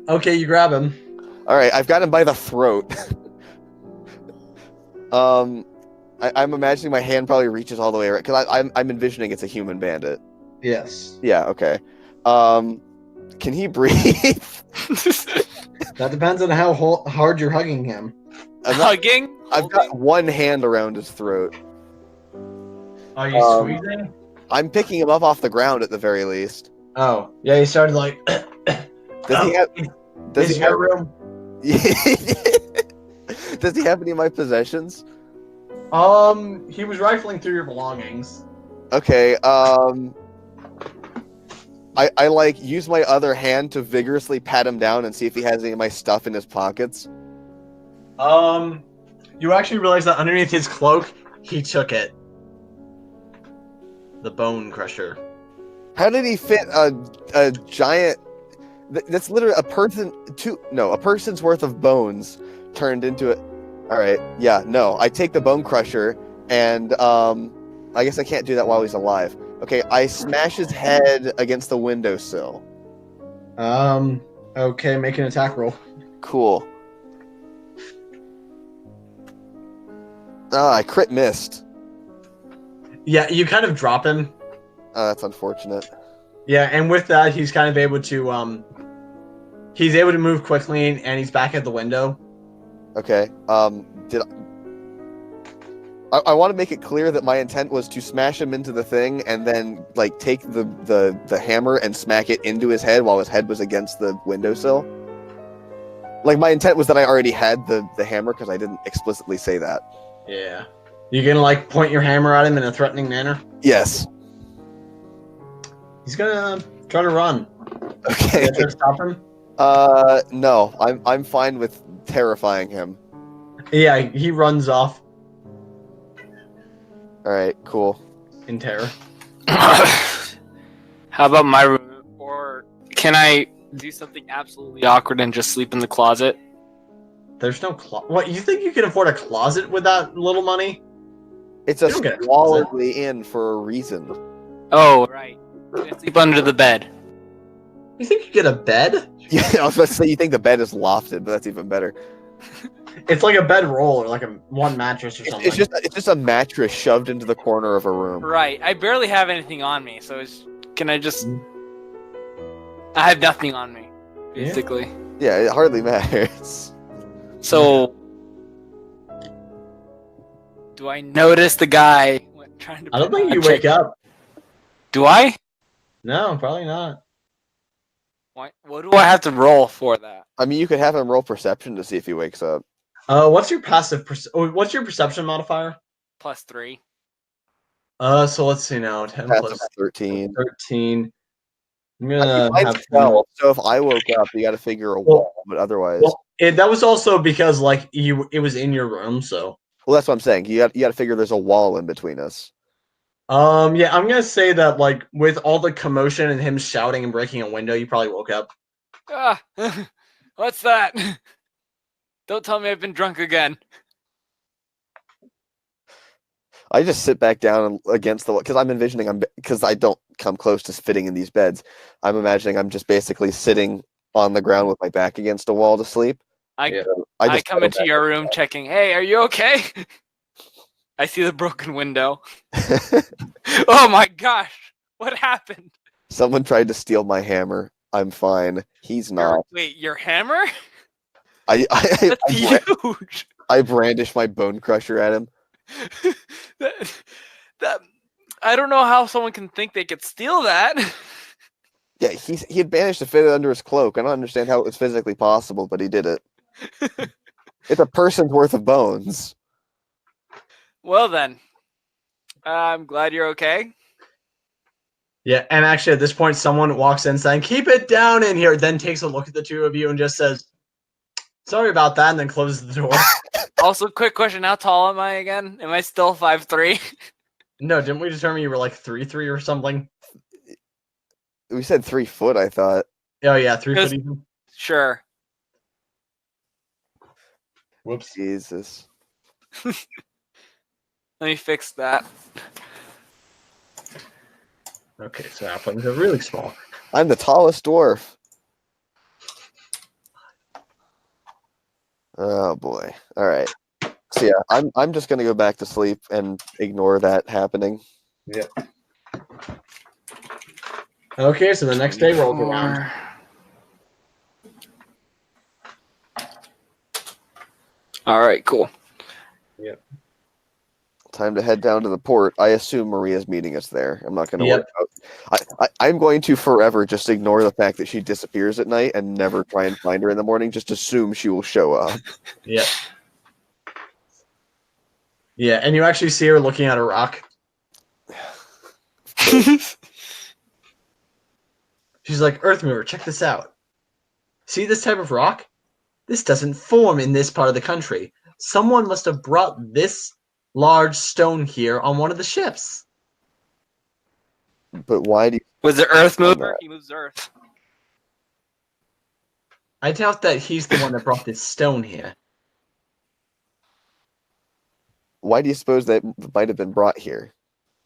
Okay, you grab him. All right, I've got him by the throat. I'm imagining my hand probably reaches all the way around because I'm envisioning it's a human bandit. Yes. Yeah. Okay. Can he breathe? That depends on how hard you're hugging him. Hugging? I've got one hand around his throat. Are you squeezing? I'm picking him up off the ground at the very least. Oh, yeah, he started like. Does he have? Does Is he your have? room? Does he have any of my possessions? He was rifling through your belongings. Okay. I like use my other hand to vigorously pat him down and see if he has any of my stuff in his pockets. You actually realize that underneath his cloak, he took it. The bone crusher. How did he fit a giant? That's literally a person's worth of bones turned into it. All All right. Yeah. No. I take the bone crusher, and I guess I can't do that while he's alive. Okay. I smash his head against the windowsill. Okay, make an attack roll. Cool. I crit missed. Yeah, you kind of drop him. That's unfortunate. Yeah, and with that, he's kind of able to he's able to move quickly, and he's back at the window. Okay. I want to make it clear that my intent was to smash him into the thing and then like take the hammer and smack it into his head while his head was against the windowsill. Like my intent was that I already had the hammer because I didn't explicitly say that. Yeah. You gonna like point your hammer at him in a threatening manner? Yes. He's gonna try to run. Okay. You try to stop him? No. I'm fine with terrifying him. Yeah, he runs off All right. Cool. in terror. How about my room? Or can I do something absolutely awkward and just sleep in the closet? There's no closet. What, you think you can afford a closet with that little money? It's a You don't get a scholarly inn for a reason. Oh, right. Can I sleep under the bed? You think you get a bed? Yeah, I was about to say you think the bed is lofted, but that's even better. It's like a bed roll or like one mattress or something. It's just a mattress shoved into the corner of a room. Right. I barely have anything on me, so can I just... I have nothing on me, basically. Yeah, it hardly matters. So... Do I notice the guy trying to... I don't think you wake up. Do I? No, probably not. What do I have to roll for that? I mean, you could have him roll perception to see if he wakes up. What's your what's your perception modifier? +3. So let's see now. 10 Passive plus 13. 13. I'm I gonna might have 12, so if I woke up, you got to figure a wall, but otherwise... Well, that was also because like it was in your room, so. Well, that's what I'm saying. You got to figure there's a wall in between us. Yeah, I'm gonna say that like with all the commotion and him shouting and breaking a window, you probably woke up. Ah, what's that? Don't tell me I've been drunk again. I just sit back down against the wall because I'm envisioning because I don't come close to fitting in these beds. I'm imagining I'm just basically sitting on the ground with my back against a wall to sleep. I just come into your room checking. Hey, are you okay? I see the broken window. Oh my gosh! What happened? Someone tried to steal my hammer. I'm fine. He's not. Wait, your hammer? I That's huge. I brandish my bone crusher at him. that I don't know how someone can think they could steal that. Yeah, he had managed to fit it under his cloak. I don't understand how it was physically possible, but he did it. It's a person's worth of bones. Well then, I'm glad you're okay. Yeah, and actually at this point, someone walks in saying, "Keep it down in here," then takes a look at the two of you and just says, "Sorry about that," and then closes the door. Also, quick question: how tall am I again? Am I still 5'3"? No, didn't we determine you were like 3'3" or something? We said 3 foot, I thought. Oh yeah, 3 foot even. Sure. Whoops. Jesus. Let me fix that. Okay, so halflings are really small. I'm the tallest dwarf. Oh boy. All right. So yeah, I'm just gonna go back to sleep and ignore that happening. Yep. Okay, so the next day rolls around. All right, cool. Yep. Time to head down to the port. I assume Maria's meeting us there. I'm not going to Yep. worry about. I'm going to forever just ignore the fact that she disappears at night and never try and find her in the morning. Just assume she will show up. Yeah. Yeah, and you actually see her looking at a rock. She's like, "Earthmover, check this out. See this type of rock? This doesn't form in this part of the country. Someone must have brought this large stone here on one of the ships." But why do you... Was it Earthmover? He moves Earth. I doubt that he's the one that brought this stone here. why do you suppose that might have been brought here?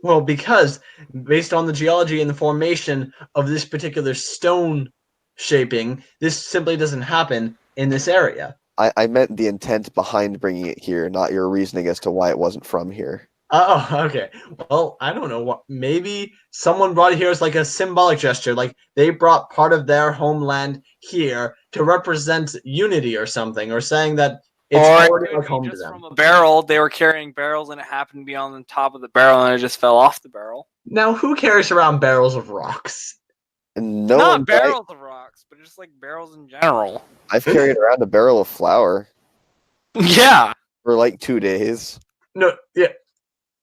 Well, because based on the geology and the formation of this particular stone shaping, this simply doesn't happen in this area. I meant the intent behind bringing it here, not your reasoning as to why it wasn't from here. Oh, okay. Well, I don't know what. Maybe someone brought it here as like a symbolic gesture, like they brought part of their homeland here to represent unity or something, or saying that it's Or it already could like be home to just them. from a barrel. They were carrying barrels and it happened to be on the top of the barrel and it just fell off the barrel. Now, who carries around barrels of rocks? And no Not one. barrels of rocks, but just like barrels in general. I've carried around a barrel of flour Yeah. for like 2 days. No, yeah,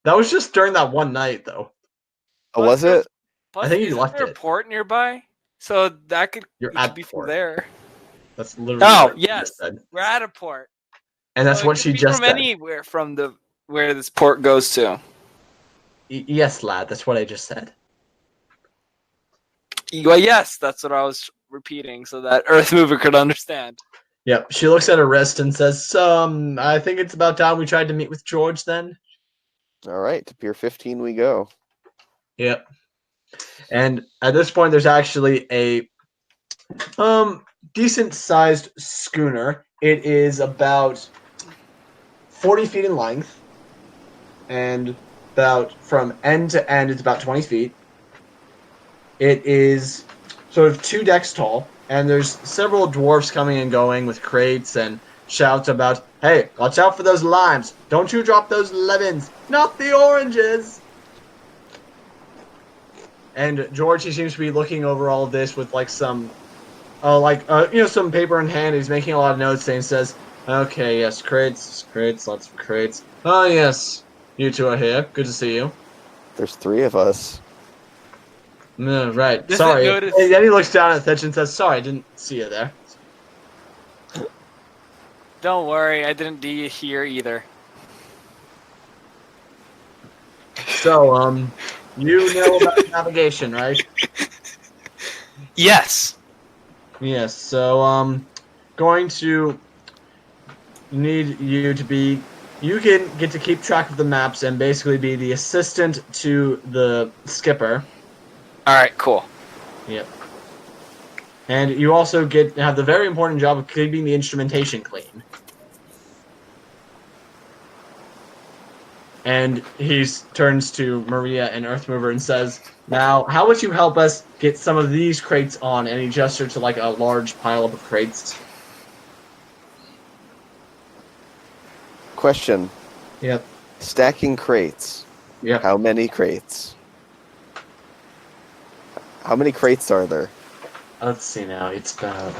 that was just during that one night, though. Oh, was it? Plus, I think you isn't left there a it. port nearby? So that could, You're it at could be the from port. there. That's literally Oh, what she yes. just said. We're at a port. And that's So it what could she be just from said. anywhere from the where this port goes to. Yes, lad, that's what I just said. Well, yes, that's what I was repeating so that Earthmover could understand. Yep. She looks at her wrist and says, I think it's about time we tried to meet with George then. All right, to Pier 15 we go. Yep. And at this point, there's actually a decent sized schooner. It is about 40 feet in length, and about from end to end, it's about 20 feet. It is sort of 2 decks tall, and there's several dwarfs coming and going with crates and shouts about, hey, watch out for those limes. Don't you drop those lemons, not the oranges. And George, he seems to be looking over all of this with like some, some paper in hand. He's making a lot of notes and says, okay, yes, crates, lots of crates. Oh, yes, you two are here. Good to see you. There's 3 of us. No, right. Does it Sorry. notice- And then he looks down at Fitch and says, sorry, I didn't see you there. Don't worry, I didn't do you here either. So, you know about navigation, right? Yes. Yes, so, going to need you to be... You can get to keep track of the maps and basically be the assistant to the skipper. All right, cool. Yep. And you also have the very important job of keeping the instrumentation clean. And he turns to Maria and Earthmover and says, now, how would you help us get some of these crates on? And he gestured to like a large pile of crates. Question. Yep. Stacking crates. Yep. How many crates? How many crates are there? Let's see now. It's about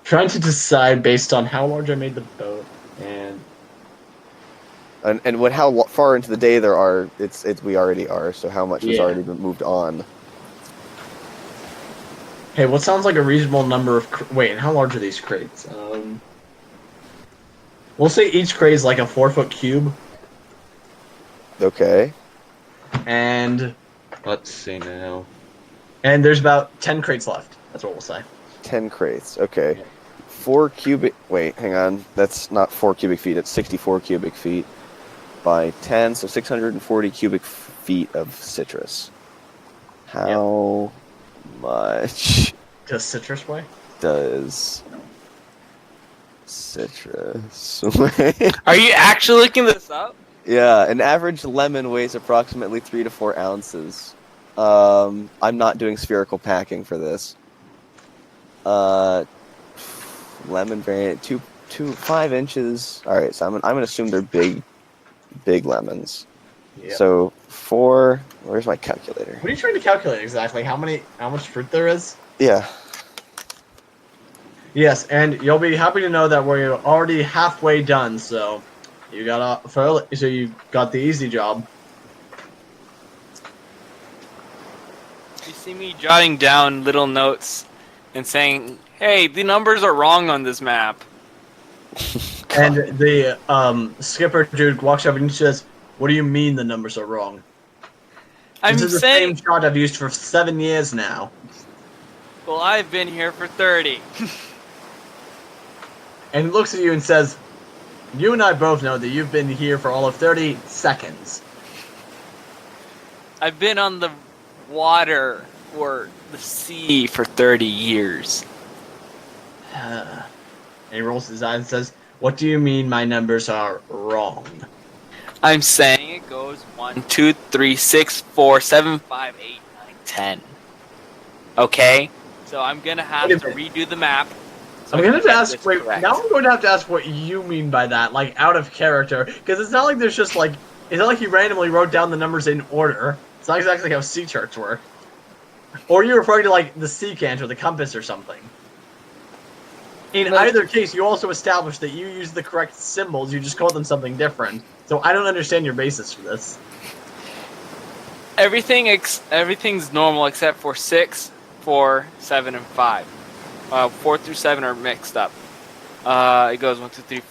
trying to decide based on how large I made the boat And when how far into the day there are, it's we already are. So how much has Yeah. already been moved on? Hey, what sounds like a reasonable number of... Wait, and how large are these crates? We'll say each crate is like a 4-foot cube. Okay. And... Let's see now. And there's about 10 crates left. That's what we'll say. 10 crates. Okay. Yeah. 4 cubic... Wait, hang on. That's not 4 cubic feet. It's 64 cubic feet by 10, so 640 cubic feet of citrus. How much Does citrus weigh? does citrus weigh? Are you actually looking this up? Yeah, an average lemon weighs approximately 3 to 4 ounces. I'm not doing spherical packing for this. Lemon variant, 5 inches. All right, so I'm gonna assume they're big lemons. Yeah. So 4. Where's my calculator? What are you trying to calculate exactly? How much fruit there is? Yeah. Yes, and you'll be happy to know that we're already halfway done. So you got the easy job. You see me jotting down little notes and saying, "Hey, the numbers are wrong on this map." And the skipper dude walks up and he says, "What do you mean the numbers are wrong? I'm This is the saying, same shot I've used for 7 years now." well, I've been here for 30. And he looks at you and says, You and I both know that you've been here for all of 30 seconds. I've been on the water or the sea for 30 years. And he rolls his eyes and says, "What do you mean my numbers are wrong?" I'm saying it goes 1, 2, 3, 6, 4, 7, 5, 8, 9, 10. Okay? So I'm gonna have to redo the map. So I'm going to have to ask, this wait, correct. now I'm going to have to ask what you mean by that, like, out of character. Because it's not like there's just, like, it's not like he randomly wrote down the numbers in order. It's not exactly how sea charts work. Or you're referring to, like, the secant or the compass or something. In either case, you also established that you use the correct symbols, you just call them something different. So I don't understand your basis for this. Everything's normal except for 6, 4, 7, and 5. 4 through 7 are mixed up. It goes 1, 2, 3,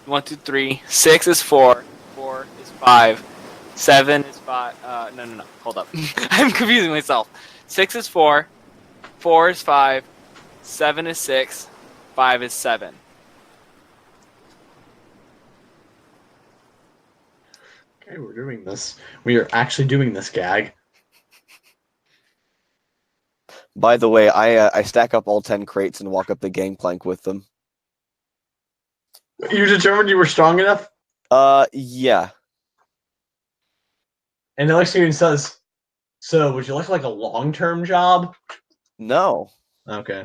1, 2, 3. 6 is 4. 4 is 5. 7 is 5. No. Hold up. I'm confusing myself. 6 is 4. 4 is 5. 7 is 6. 5 is 7. Okay, we're doing this. We are actually doing this, Gag. By the way, I stack up all 10 crates and walk up the gangplank with them. You determined you were strong enough? Yeah. And the next thing he says, "So, would you like a long-term job?" No. Okay.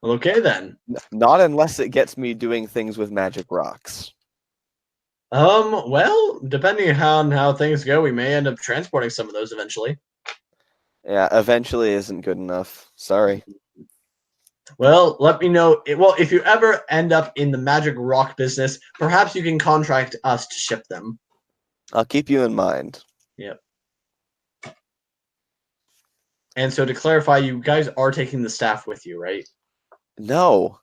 Well, okay then. Not unless it gets me doing things with magic rocks. Well, depending on how things go, we may end up transporting some of those eventually. Yeah, eventually isn't good enough. Sorry. Well, let me know. Well, if you ever end up in the magic rock business, perhaps you can contract us to ship them. I'll keep you in mind. Yep. And so to clarify, you guys are taking the staff with you, right? No.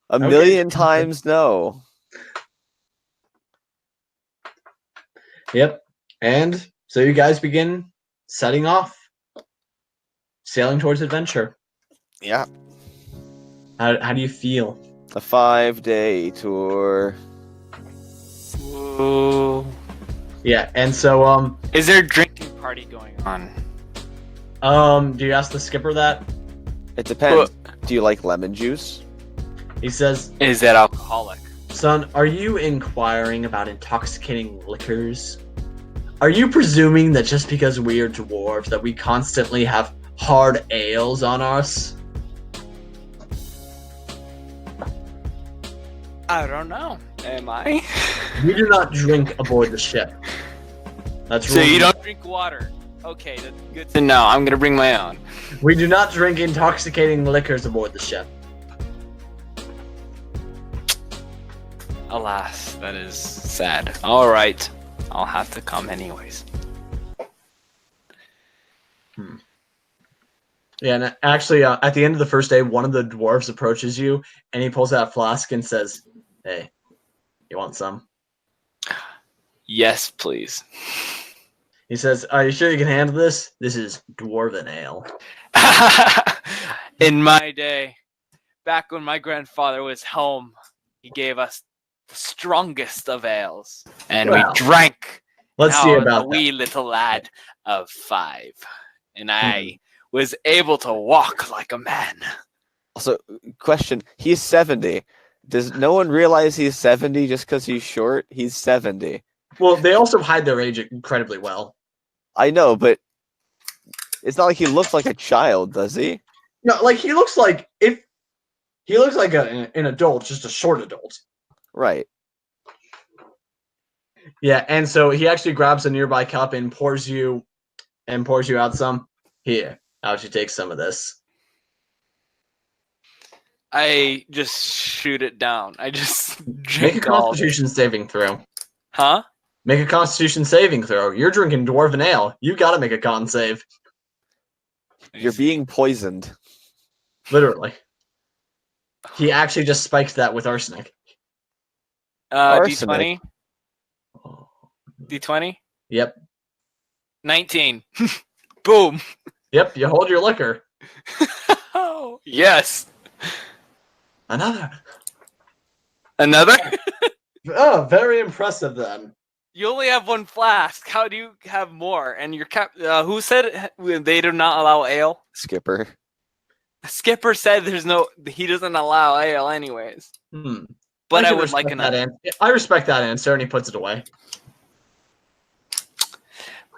A Okay. million times no. Yep. And so you guys begin setting off, sailing towards adventure. Yeah. How do you feel? A 5-day tour. Ooh. Yeah, and so Is there a drinking party going on? do you ask the skipper that? It depends. Do you like lemon juice? He says, Is that alcoholic? "Son, are you inquiring about intoxicating liquors? Are you presuming that just because we are dwarves that we constantly have hard ales on us?" I don't know. Am I? We do not drink aboard the ship. That's So rule. you don't drink water. Okay, that's good to know. I'm gonna bring my own. We do not drink intoxicating liquors aboard the ship. Alas, that is sad. Alright. I'll have to come anyways. Yeah, and actually, at the end of the first day, one of the dwarves approaches you, and he pulls out a flask and says, "Hey, you want some?" Yes, please. He says, "Are you sure you can handle this? This is dwarven ale." In my day, back when my grandfather was home, he gave us the strongest of ales, and Well, we drank. Let's Now see I was about a that. wee little lad of 5, and I was able to walk like a man. Also, question. He's 70. Does no one realize he's 70 just because he's short? He's 70. Well, they also hide their age incredibly well. I know, but it's not like he looks like a child, does he? No, like he looks like an adult, just a short adult. Right. Yeah, and so he actually grabs a nearby cup and pours you out some. Here, how would you take some of this? I just shoot it down. I just Make a drink all of it. Constitution saving throw. Huh? Make a Constitution saving throw. You're drinking dwarven ale. You gotta make a con save. You're being poisoned. Literally. He actually just spiked that with arsenic. Arsenic. D20. D20. Yep. 19. Boom. Yep, you hold your liquor. Oh, yes. Another. Another? Oh, very impressive then. You only have one flask. How do you have more? And your who said they do not allow ale? Skipper. Skipper said he doesn't allow ale anyways. But I would like another. I respect that answer, and he puts it away.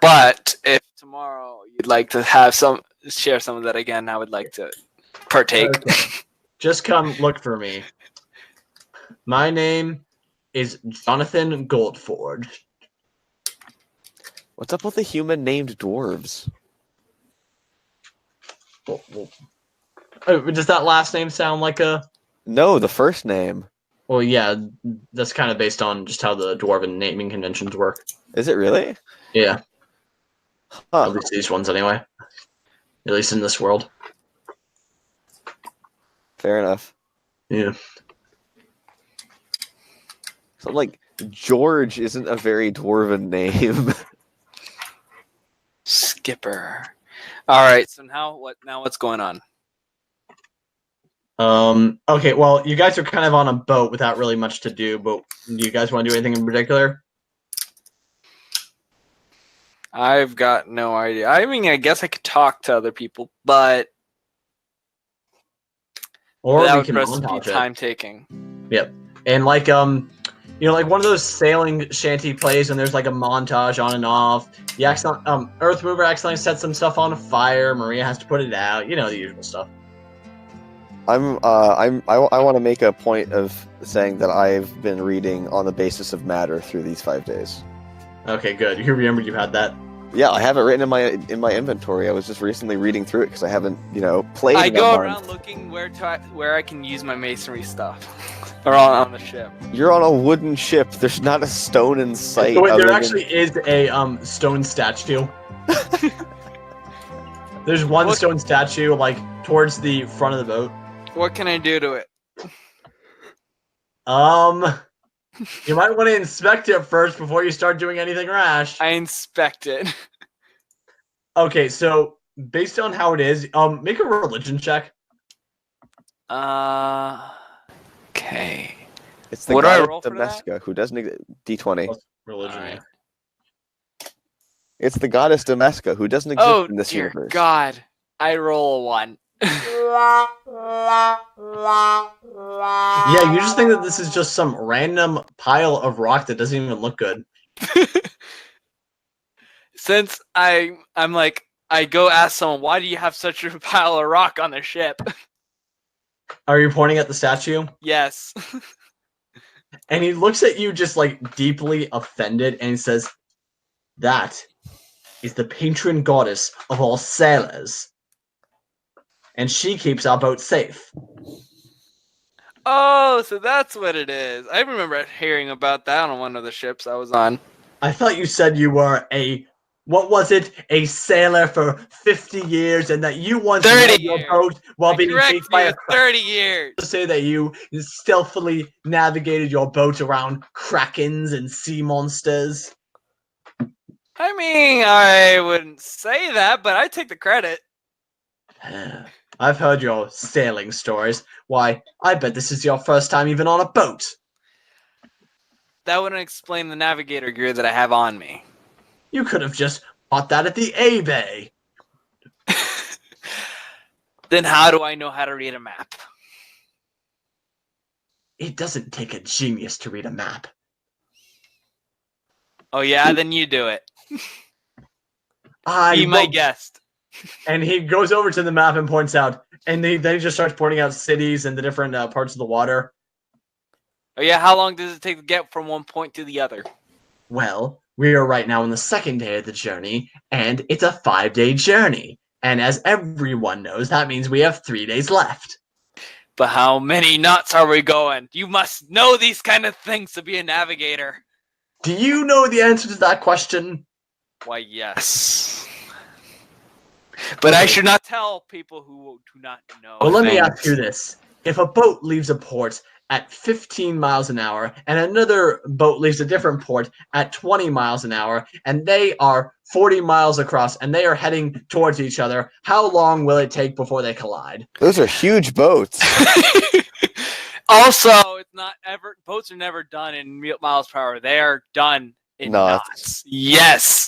But if tomorrow you'd like to share some of that again, I would like to partake. Okay. Just come look for me. My name is Jonathan Goldforge. What's up with the human named dwarves? Does that last name sound like a... No, the first name. Well, yeah, that's kind of based on just how the dwarven naming conventions work. Is it really? Yeah. Huh. At least these ones, anyway. At least in this world. Fair enough. Yeah. So, like, George isn't a very dwarven name. Skipper. All right. So now what's going on? Okay, well, you guys are kind of on a boat without really much to do, but do you guys want to do anything in particular? I've got no idea. I mean, I guess I could talk to other people, but Or that we would can just be montage it. time taking. Yep. And like like one of those sailing shanty plays and there's like a montage on and off. The Earthmover accidentally sets some stuff on fire, Maria has to put it out, the usual stuff. I want to make a point of saying that I've been reading on the basis of matter through these 5 days. Okay, good. You remembered you had that. Yeah, I have it written in my inventory. I was just recently reading through it because I haven't, played. I in go a around month. looking where I can use my masonry stuff, or on the ship. You're on a wooden ship. There's not a stone in sight. Wait, other there than- actually is a stone statue. There's one stone statue like towards the front of the boat. What can I do to it? You might want to inspect it first before you start doing anything rash. I inspect it. Okay, so based on how it is, make a religion check. Okay. It's the What do I goddess roll for Domestica who doesn't D20. Religion. Alright. It's the goddess Domestica who doesn't exist Oh in this dear universe. God! I roll a 1. Yeah, you just think that this is just some random pile of rock that doesn't even look good. Since I'm like, I go ask someone, why do you have such a pile of rock on the ship? Are you pointing at the statue? Yes. And he looks at you just like deeply offended and he says, "That is the patron goddess of all sailors. And she keeps our boat safe." Oh, so that's what it is. I remember hearing about that on one of the ships I was on. I thought you said you were a sailor for 50 years and that you once 30 rode your years. boat while being Correct chased by me, a it's 30 years. to say that you stealthily navigated your boat around krakens and sea monsters. I mean, I wouldn't say that, but I take the credit. I've heard your sailing stories. Why, I bet this is your first time even on a boat. That wouldn't explain the navigator gear that I have on me. You could have just bought that at the eBay. Then how do I know how to read a map? It doesn't take a genius to read a map. Oh yeah, then you do it. I Be my won't. guest. And he goes over to the map and points out, and then he just starts pointing out cities and the different parts of the water. Oh yeah, how long does it take to get from one point to the other? Well, we are right now on the second day of the journey, and it's a 5-day journey. And as everyone knows, that means we have 3 days left. But how many knots are we going? You must know these kind of things to be a navigator. Do you know the answer to that question? Why, yes. But I should not tell people who do not know. Well, let me things. ask you this. If a boat leaves a port at 15 miles an hour and another boat leaves a different port at 20 miles an hour and they are 40 miles across and they are heading towards each other, how long will it take before they collide? Those are huge boats. Also, it's not ever. Boats are never done in miles per hour. They are done in Knots. knots. Yes.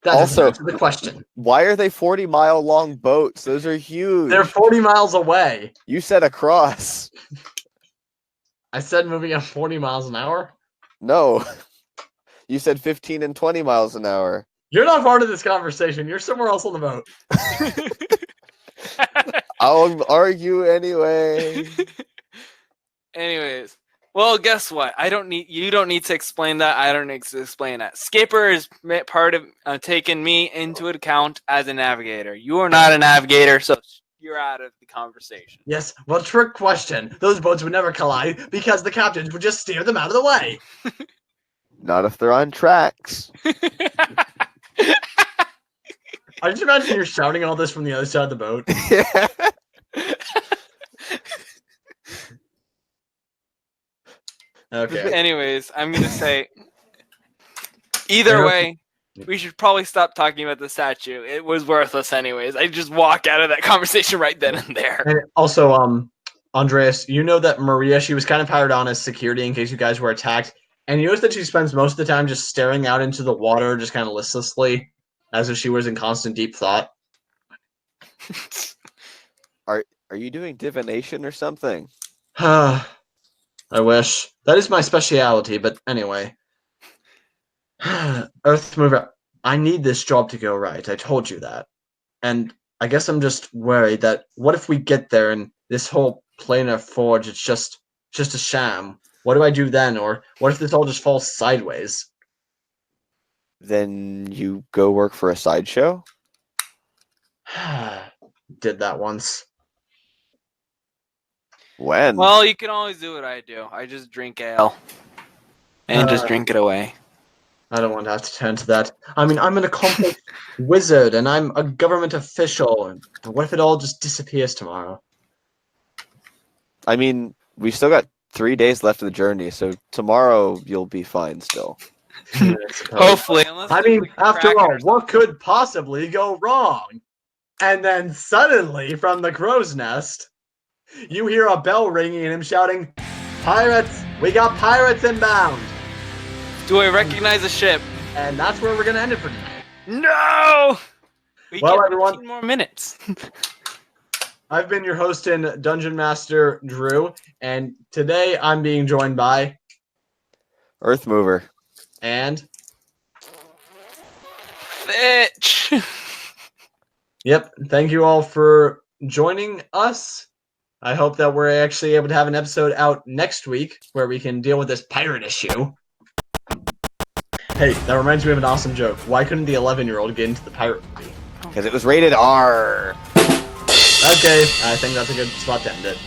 That Also- answer the question. Why are they 40-mile long boats? Those are huge. They're 40 miles away. You said across. I said moving at 40 miles an hour. No. You said 15 and 20 miles an hour. You're not part of this conversation. You're somewhere else on the boat. I'll argue anyway. Anyways, well, guess what? You don't need to explain that. I don't need to explain that. Skipper is part of taking me into account as a navigator. You are not a navigator, so you're out of the conversation. Yes, well, trick question. Those boats would never collide because the captains would just steer them out of the way. Not if they're on tracks. I just imagine you're shouting all this from the other side of the boat. Okay. Anyways, I'm gonna say either way, we should probably stop talking about the statue. It was worthless anyways. I just walk out of that conversation right then and there. And also, Andreas, you know that Maria, she was kind of hired on as security in case you guys were attacked. And you notice that she spends most of the time just staring out into the water, just kind of listlessly, as if she was in constant deep thought. Are you doing divination or something? I wish. That is my speciality, but anyway. Earthmover, I need this job to go right. I told you that. And I guess I'm just worried that what if we get there and this whole planar forge, it's just a sham? What do I do then? Or what if this all just falls sideways? Then you go work for a sideshow? Did that once. When? Well, you can always do what I do. I just drink ale and just drink it away. I don't want to have to turn to that. I mean, I'm an accomplished wizard, and I'm a government official. And what if it all just disappears tomorrow? I mean, we still got 3 days left of the journey, so tomorrow you'll be fine still. I suppose. Hopefully, unless I they mean, put after crackers all, or what could possibly go wrong? And then suddenly, from the crow's nest, you hear a bell ringing and him shouting, "Pirates! We got pirates inbound!" Do I recognize a ship? And that's where we're going to end it for tonight. No! We Well, get everyone- 15 more minutes. I've been your host and Dungeon Master, Drew, and today I'm being joined by... Earthmover. And... Bitch! Yep, thank you all for joining us. I hope that we're actually able to have an episode out next week where we can deal with this pirate issue. Hey, that reminds me of an awesome joke. Why couldn't the 11-year-old get into the pirate movie? Because it was rated R. Okay, I think that's a good spot to end it.